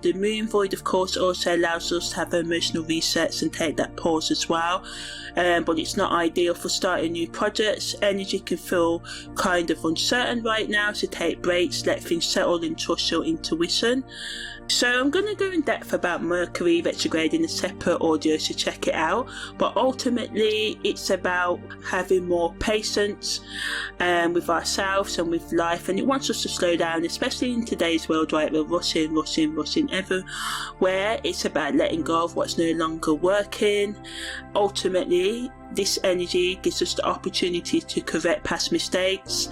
The moon void of course also allows us to have emotional resets and take that pause as well. But it's not ideal for starting new projects. Energy can feel kind of uncertain right now, so take breaks, let things settle and trust your intuition. So I'm going to go in depth about Mercury retrograde in a separate audio, so check it out. But ultimately it's about having more patience with ourselves and with life, and it wants us to slow down, especially in today's world, right? We're rushing everywhere. It's about letting go of what's no longer working. Ultimately, this energy gives us the opportunity to correct past mistakes.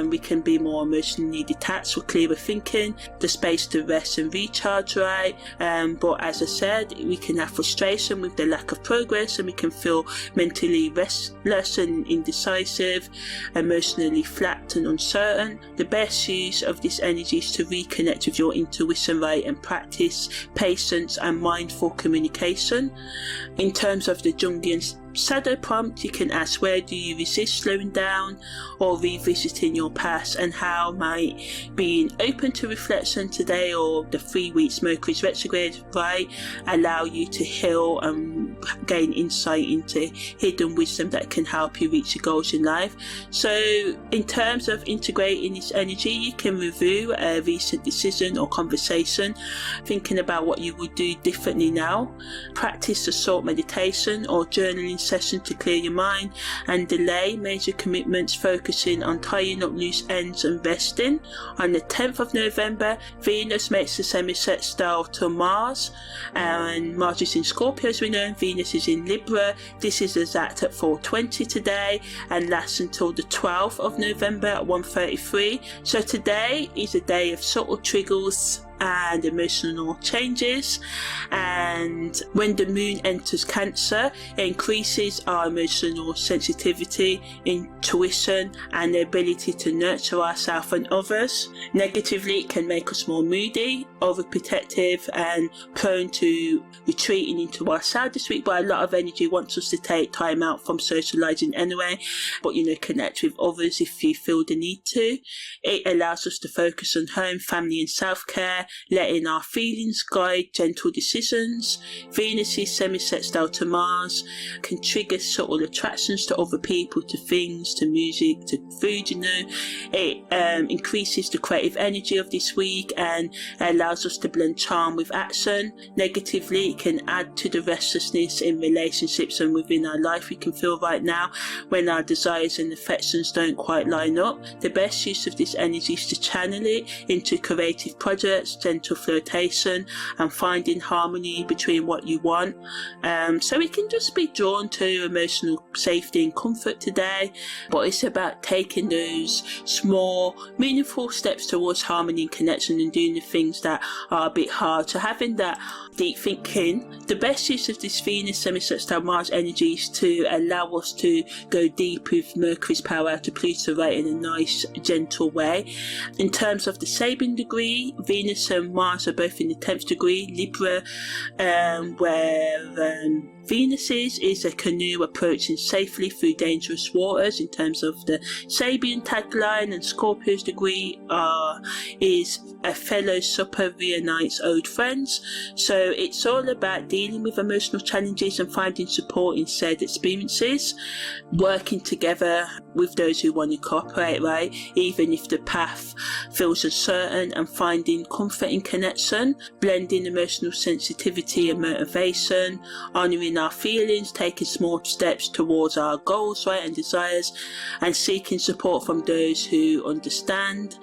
We can be more emotionally detached with clearer thinking, the space to rest and recharge, right? But as I said, we can have frustration with the lack of progress, and we can feel mentally restless and indecisive, emotionally flat and uncertain. The best use of this energy is to reconnect with your intuition, right, and practice patience and mindful communication. In terms of the Jungian shadow prompt, you can ask, where do you resist slowing down or revisiting your past, and how might being open to reflection today or the 3 weeks Mercury's retrograde, right, allow you to heal and gain insight into hidden wisdom that can help you reach your goals in life. So in terms of integrating this energy, you can review a recent decision or conversation, thinking about what you would do differently now. Practice a short meditation or journaling session to clear your mind, and delay major commitments, focusing on tying up loose ends and resting. On the 10th of November, Venus makes a semi-sextile to Mars, and Mars is in Scorpio as we know, and Venus is in Libra. This is exact at 4:20 today and lasts until the 12th of November at 1:33. So today is a day of subtle triggers and emotional changes, and when the moon enters Cancer, it increases our emotional sensitivity, intuition and the ability to nurture ourselves and others. Negatively, it can make us more moody, overprotective and prone to retreating into ourselves this week, but a lot of energy wants us to take time out from socializing anyway, but connect with others if you feel the need to. It allows us to focus on home, family and self-care, letting our feelings guide gentle decisions. Venus's semi-sextile to Mars can trigger subtle attractions to other people, to things, to music, to food, It increases the creative energy of this week and allows us to blend charm with action. Negatively, it can add to the restlessness in relationships and within our life we can feel right now when our desires and affections don't quite line up. The best use of this energy is to channel it into creative projects, gentle flirtation, and finding harmony between what you want. So we can just be drawn to emotional safety and comfort today, but it's about taking those small, meaningful steps towards harmony and connection and doing the things that are a bit hard. So having that deep thinking. The best use of this Venus semi-sextile Mars energy is to allow us to go deep with Mercury's power out to Pluto, right, in a nice, gentle way. In terms of the Sabin degree, Venus and Mars are both in the 10th degree, Libra, where Venus is a canoe approaching safely through dangerous waters. In terms of the Sabian tagline, and Scorpio's degree is a fellow supper reunites old friends. So it's all about dealing with emotional challenges and finding support in shared experiences, working together with those who want to cooperate, right, even if the path feels uncertain, and finding comfort in connection, blending emotional sensitivity and motivation, honouring our feelings, taking small steps towards our goals, right, and desires, and seeking support from those who understand.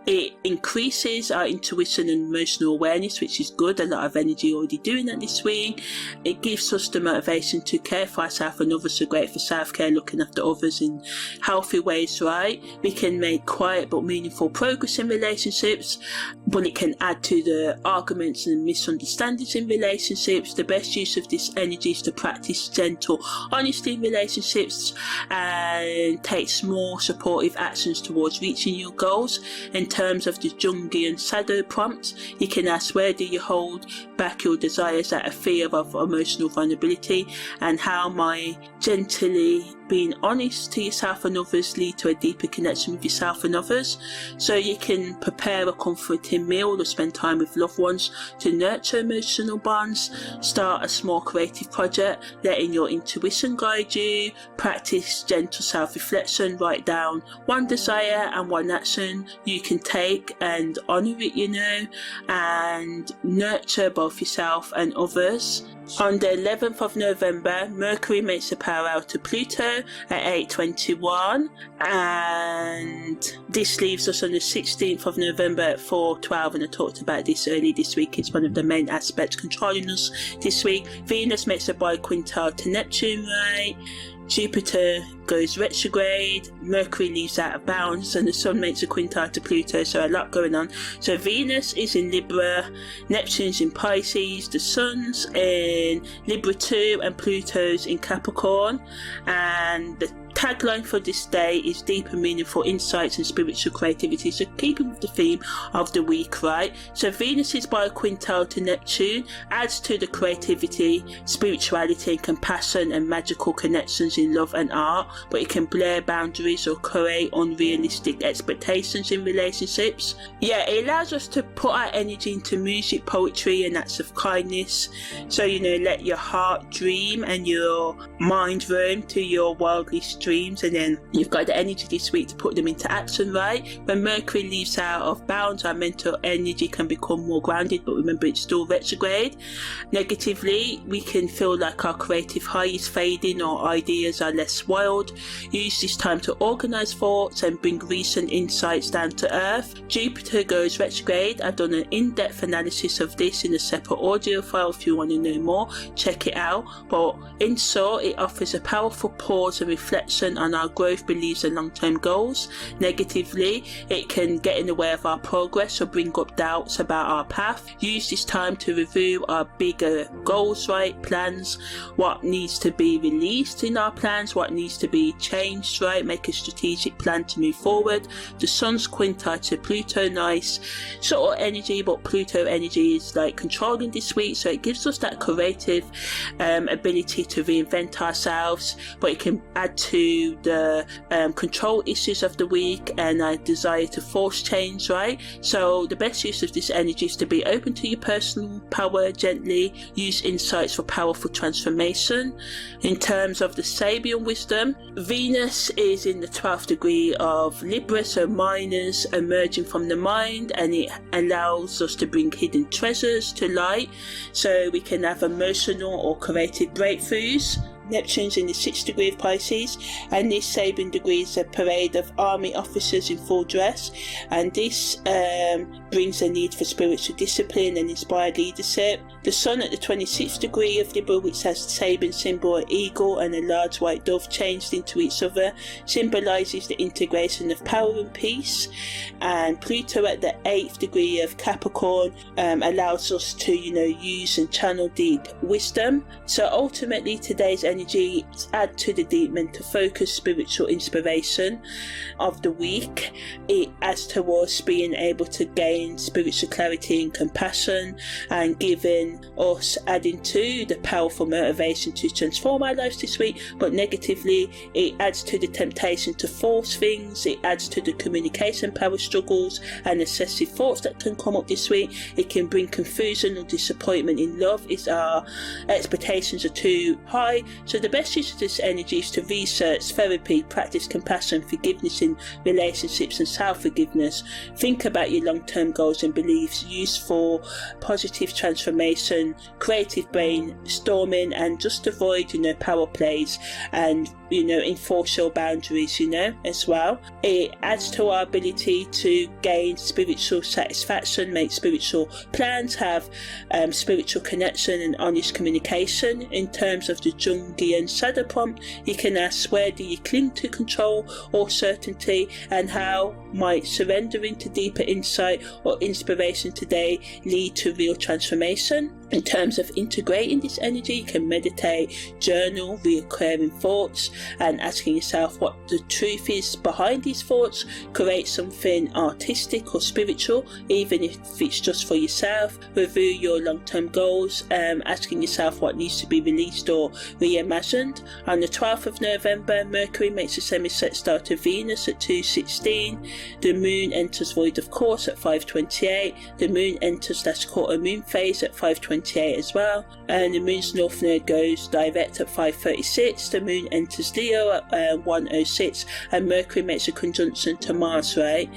It increases our intuition and emotional awareness, which is good. A lot of energy already doing that this week. It gives us the motivation to care for ourselves and others, so great for self-care, looking after others in healthy ways, right? We can make quiet but meaningful progress in relationships, but it can add to the arguments and misunderstandings in relationships. The best use of this energy is to practice gentle honesty in relationships and take small supportive actions towards reaching your goals. In terms of the Jungian shadow prompt, you can ask, where do you hold back your desires out of fear of emotional vulnerability, and how might gently being honest to yourself and others lead to a deeper connection with yourself and others? So you can prepare a comforting meal or spend time with loved ones to nurture emotional bonds, start a small creative project, letting your intuition guide you, practice gentle self-reflection, write down one desire and one action you can take and honour it, and nurture both yourself and others. On the 11th of November, Mercury makes a parallel to Pluto at 8:21, and this leaves us on the 16th of November at 4:12, and I talked about this early this week. It's one of the main aspects controlling us this week. Venus makes a biquintile to Neptune, right? Jupiter goes retrograde, Mercury leaves out of bounds, and the Sun makes a quintile to Pluto, so a lot going on. So Venus is in Libra, Neptune's in Pisces, the Sun's in Libra too, and Pluto's in Capricorn. And the tagline for this day is deep and meaningful insights and spiritual creativity, so keeping with the theme of the week, right? So Venus is biquintile to Neptune, adds to the creativity, spirituality and compassion and magical connections in love and art, but it can blur boundaries or create unrealistic expectations in relationships. Yeah, it allows us to put our energy into music, poetry and acts of kindness. So let your heart dream and your mind roam to your worldly dreams, and then you've got the energy this week to put them into action, right? When Mercury leaves out of bounds, our mental energy can become more grounded, but remember, it's still retrograde. Negatively, we can feel like our creative high is fading or ideas are less wild. Use this time to organise thoughts and bring recent insights down to earth. Jupiter goes retrograde. I've done an in-depth analysis of this in a separate audio file. If you want to know more, check it out. But in short, it offers a powerful pause and reflection on our growth, beliefs and long-term goals. Negatively, it can get in the way of our progress or bring up doubts about our path. Use this time to review our bigger goals, right, plans, what needs to be released in our plans, what needs to be changed, right? Make a strategic plan to move forward. The sun's quintile to Pluto, nice sort of energy, but Pluto energy is like controlling this week, so it gives us that creative ability to reinvent ourselves, but it can add to the control issues of the week and a desire to force change, right? So the best use of this energy is to be open to your personal power gently, use insights for powerful transformation. In terms of the Sabian wisdom, Venus is in the 12th degree of Libra, so minors emerging from the mind, and it allows us to bring hidden treasures to light, so we can have emotional or creative breakthroughs. Neptune's in the 6th degree of Pisces, and this Sabian degree is a parade of army officers in full dress, and this brings a need for spiritual discipline and inspired leadership. The sun at the 26th degree of Libra, which has the Sabian symbol an eagle and a large white dove changed into each other, symbolises the integration of power and peace. And Pluto at the 8th degree of Capricorn allows us to use and channel deep wisdom. So ultimately today's energy add to the deep mental focus, spiritual inspiration of the week. It adds towards being able to gain spiritual clarity and compassion, and giving us adding to the powerful motivation to transform our lives this week. But negatively, it adds to the temptation to force things, it adds to the communication power struggles and excessive thoughts that can come up this week. It can bring confusion or disappointment in love if our expectations are too high. So the best use of this energy is to research, therapy, practice compassion, forgiveness in relationships and self-forgiveness. Think about your long-term goals and beliefs, use for positive transformation, creative brainstorming, and just avoid power plays and enforce your boundaries as well. It adds to our ability to gain spiritual satisfaction, make spiritual plans, have spiritual connection and honest communication. In terms of the Jungian shadow prompt, you can ask, where do you cling to control or certainty, and how might surrendering to deeper insight or inspiration today lead to real transformation? In terms of integrating this energy, you can meditate, journal, recurring thoughts, and asking yourself what the truth is behind these thoughts. Create something artistic or spiritual, even if it's just for yourself. Review your long-term goals, asking yourself what needs to be released or reimagined. On the 12th of November, Mercury makes a semi-set start to Venus at 2:16. The moon enters void of course at 5:28. The moon enters that's quarter moon phase at 5:28 as well, and the moon's north node goes direct at 5:36. The moon enters Leo at 1:06, and Mercury makes a conjunction to Mars, right?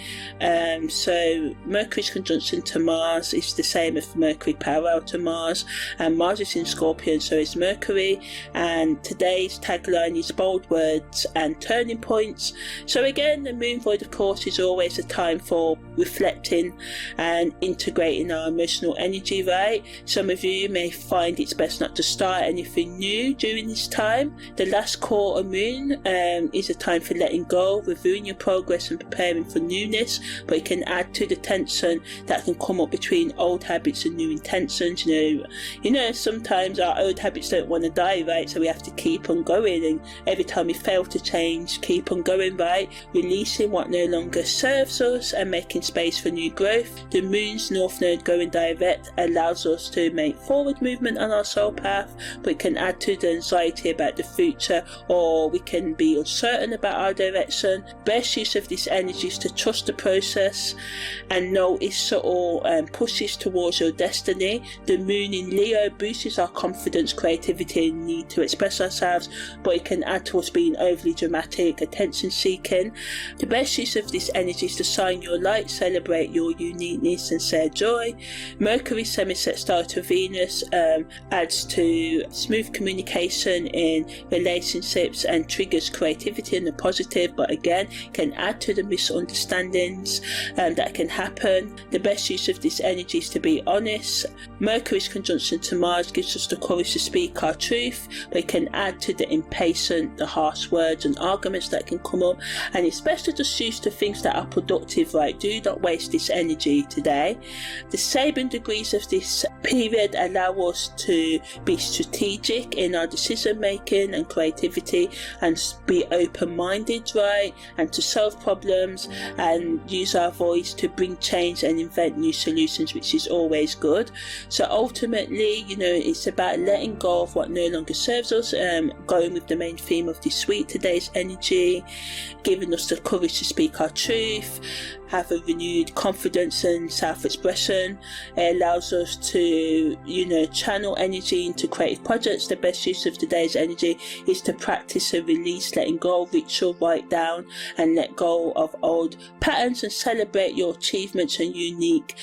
So Mercury's conjunction to Mars is the same as Mercury parallel to Mars, and Mars is in Scorpion, so is Mercury. And today's tagline is bold words and turning points. So again, the moon void of course is always a time for reflecting and integrating our emotional energy, right? Some of you may find it's best not to start anything new during this time. The last quarter moon is a time for letting go, reviewing your progress and preparing for newness, but it can add to the tension that can come up between old habits and new intentions. Sometimes our old habits don't want to die, right? So we have to keep on going, and every time we fail to change, keep on going, right? Releasing what no longer serves us and making space for new growth. The moon's north node going direct allows us to make forward movement on our soul path, but it can add to the anxiety about the future, or we can be uncertain about our direction. Best use of this energy is to trust the process and know it's subtle and pushes towards your destiny. The moon in Leo boosts our confidence, creativity and need to express ourselves, but it can add to us being overly dramatic, attention seeking. The best use of this energy is to shine your light, celebrate your uniqueness and share joy. Mercury semi-set star to Venus adds to smooth communication in relationships and triggers creativity in the positive, but again can add to the misunderstandings that can happen. The best use of this energy is to be honest. Mercury's conjunction to Mars gives us the courage to speak our truth, but it can add to the impatient, the harsh words and arguments that can come up, and it's best to just use the things that are productive, right? Do not waste this energy today. The Sabian degrees of this period period allow us to be strategic in our decision making and creativity, and be open-minded, right, and to solve problems and use our voice to bring change and invent new solutions, which is always good. So ultimately, it's about letting go of what no longer serves us, going with the main theme of this week, today's energy, giving us the courage to speak our truth, have a renewed confidence and self-expression. It allows us to, channel energy into creative projects. The best use of today's energy is to practice a release, letting go, ritual, write down and let go of old patterns and celebrate your achievements and unique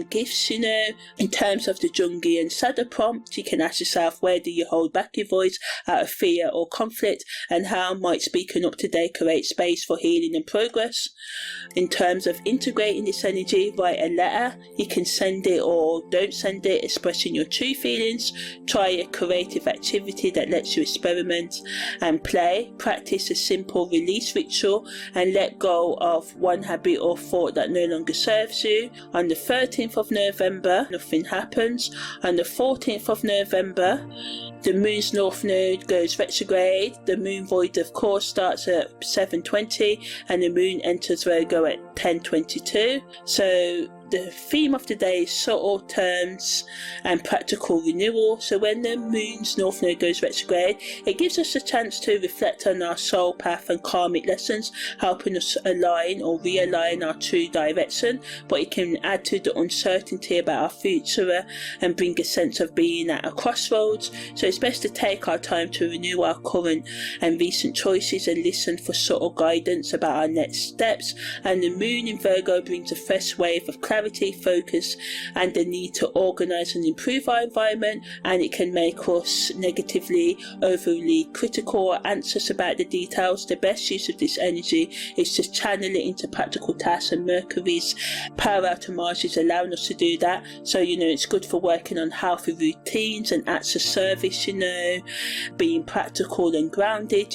gifts. In terms of the Jungian Saturn prompt, you can ask yourself, where do you hold back your voice out of fear or conflict, and how might speaking up today create space for healing and progress? In terms of integrating this energy, write a letter. You can send it or don't send it, expressing your true feelings. Try a creative activity that lets you experiment and play. Practice a simple release ritual and let go of one habit or thought that no longer serves you. On the 13th of November, nothing happens. On the 14th of November, the moon's north node goes retrograde. The moon void, of course, starts at 7:20 and the moon enters Virgo at 10:22. So the theme of today is subtle terms and practical renewal. So when the moon's north node goes retrograde, it gives us a chance to reflect on our soul path and karmic lessons, helping us align or realign our true direction. But it can add to the uncertainty about our future and bring a sense of being at a crossroads. So it's best to take our time to renew our current and recent choices and listen for subtle guidance about our next steps. And the moon in Virgo brings a fresh wave of clarity, focus and the need to organise and improve our environment, and it can make us negatively overly critical or anxious about the details. The best use of this energy is to channel it into practical tasks, and Mercury's parallel to Mars is allowing us to do that. So it's good for working on healthy routines and acts of service, being practical and grounded,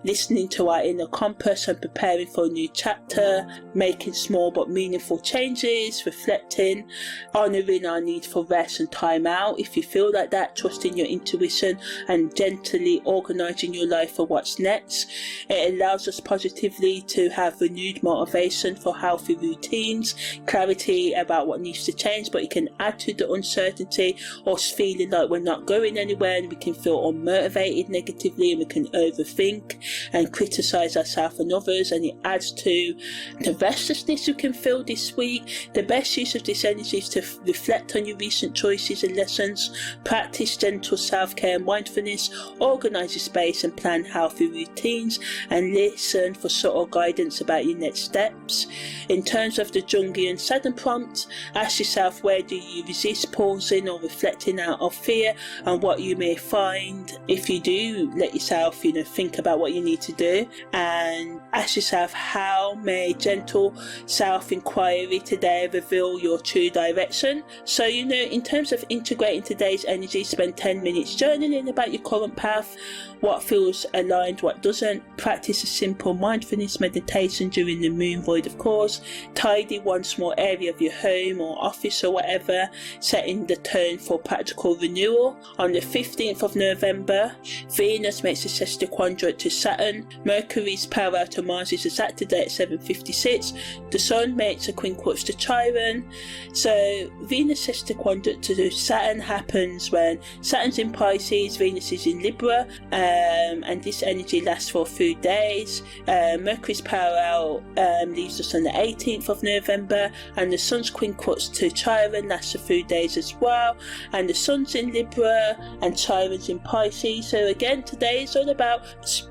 listening to our inner compass and preparing for a new chapter, making small but meaningful changes, reflecting, honouring our need for rest and time out if you feel like that, trusting your intuition and gently organising your life for what's next. It allows us positively to have renewed motivation for healthy routines, clarity about what needs to change, but it can add to the uncertainty or feeling like we're not going anywhere, and we can feel unmotivated negatively, and we can overthink and criticise ourselves and others, and it adds to the restlessness you can feel this week. The best use of this energy is to reflect on your recent choices and lessons, practice gentle self-care and mindfulness, organise your space and plan healthy routines, and listen for subtle guidance about your next steps. In terms of the Jungian Saturn prompt, ask yourself, where do you resist pausing or reflecting out of fear, and what you may find if you do let yourself think about what you need to do, and ask yourself, how may gentle self-inquiry today reveal your true direction. So in terms of integrating today's energy, spend 10 minutes journaling about your current path, what feels aligned, what doesn't. Practice a simple mindfulness meditation during the moon void, of course. Tidy one small area of your home or office or whatever, setting the tone for practical renewal. On the 15th of November, Venus makes a sextiquadrant to Saturn. Mercury's parallel to Mars is exact today at 7:56. The Sun makes a quinquatus to Chiron. So Venus sextiquadrant to Saturn happens when Saturn's in Pisces, Venus is in Libra, and this energy lasts for a few days. Mercury's parallel leaves us on the 18th of November, and the Sun's quinquatus to Chiron lasts a few days as well, and the Sun's in Libra and Chiron's in Pisces. So again, today is all about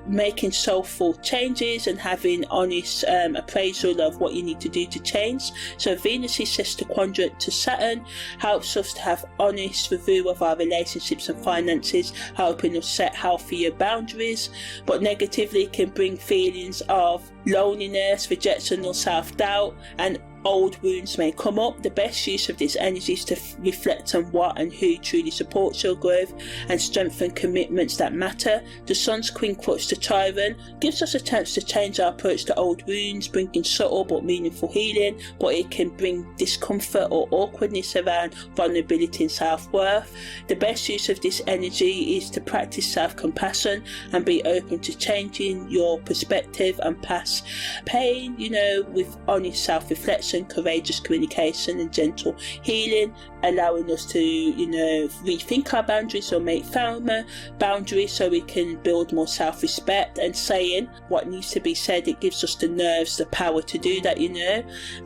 making soulful changes and having honest appraisal of what you need to do to change. So Venus' sextiquadrant to Saturn helps us to have honest review of our relationships and finances, helping us set healthier boundaries, but negatively can bring feelings of loneliness, rejection or self-doubt, and old wounds may come up. The best use of this energy is to reflect on what and who truly supports your growth and strengthen commitments that matter. The Sun's quincunx to Chiron gives us a chance to change our approach to old wounds, bringing subtle but meaningful healing, but it can bring discomfort or awkwardness around vulnerability and self-worth. The best use of this energy is to practice self-compassion and be open to changing your perspective and past pain, with honest self-reflection, courageous communication and gentle healing, allowing us to, rethink our boundaries or make firmer boundaries so we can build more self-respect, and saying what needs to be said. It gives us the nerves, the power to do that,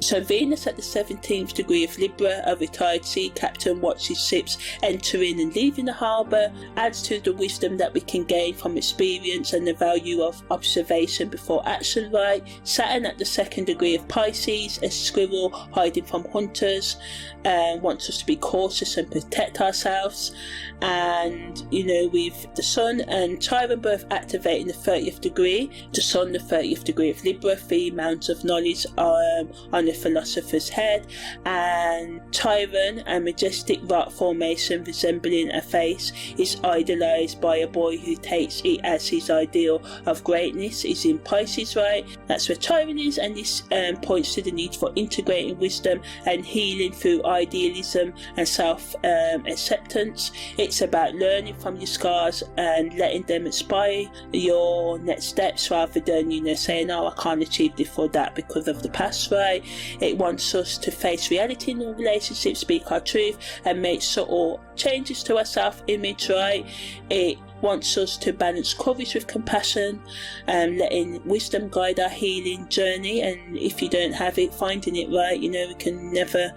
So Venus at the 17th degree of Libra, a retired sea captain, watches ships entering and leaving the harbour, adds to the wisdom that we can gain from experience and the value of observation before action, right? Saturn at the 2nd degree of Pisces, a squirrel hiding from hunters, wants us to be cautious and protect ourselves. And with the Sun and Chiron both activating the 30th degree, the Sun the 30th degree of Libra, 3 mounds of knowledge on the philosopher's head, and Chiron, a majestic rock formation resembling a face, is idolised by a boy who takes it as his ideal of greatness, is in Pisces, right? That's where Chiron is, and this points to the need for integrating wisdom and healing through idealism and self-acceptance. It's about learning from your scars and letting them inspire your next steps, rather than saying, oh, I can't achieve this or that because of the past, right? It wants us to face reality in all relationships, speak our truth and make subtle changes to our self-image, right? It wants us to balance courage with compassion and letting wisdom guide our healing journey. And if you don't have it, finding it, right? We can never,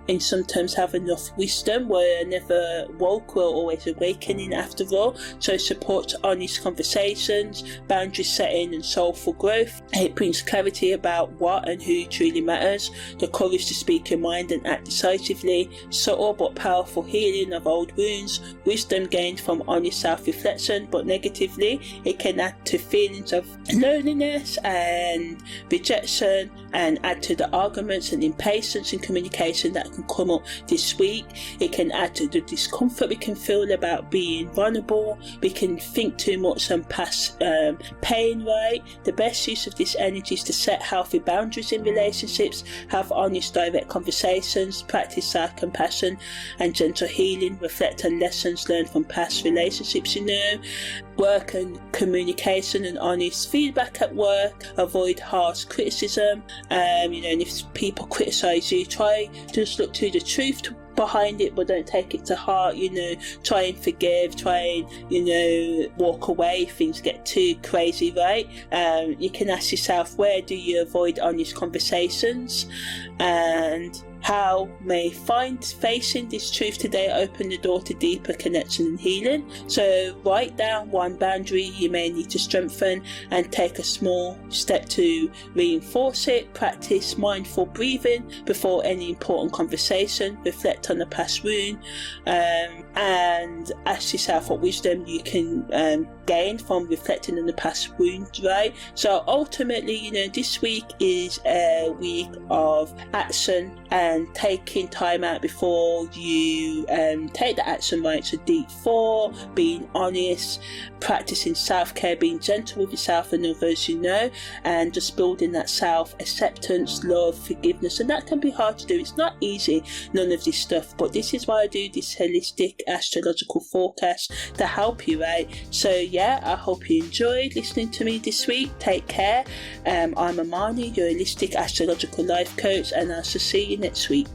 in some terms, have enough wisdom. We're never woke, we're always awakening after all. So it supports honest conversations, boundary setting and soulful growth. It brings clarity about what and who truly matters, the courage to speak your mind and act decisively, subtle but powerful healing of old wounds, wisdom gained from honest self-reflection. But negatively, it can add to feelings of loneliness and rejection, and add to the arguments and impatience in communication that can come up this week. It can add to the discomfort we can feel about being vulnerable. We can think too much on past pain, right? The best use of this energy is to set healthy boundaries in relationships, have honest direct conversations, practice self-compassion and gentle healing, reflect on lessons learned from past relationships, work and communication and honest feedback at work, avoid harsh criticism, and if people criticise you, try to just look to the truth behind it, but don't take it to heart. Try and forgive, try and walk away if things get too crazy, right? You can ask yourself, where do you avoid honest conversations, and how may facing this truth today open the door to deeper connection and healing. So write down one boundary you may need to strengthen and take a small step to reinforce it. Practice mindful breathing before any important conversation. Reflect on the past wound, and ask yourself what wisdom you can gain from reflecting on the past wound, right? So ultimately, this week is a week of action and taking time out before you take the action, right? So deep thought, being honest, practicing self-care, being gentle with yourself and others, and just building that self-acceptance, love, forgiveness. And that can be hard to do. It's not easy, none of this stuff, but this is why I do this holistic astrological forecast to help you, right? So yeah, I hope you enjoyed listening to me this week. Take care. I'm Amani, your holistic astrological life coach, and I'll see you next week.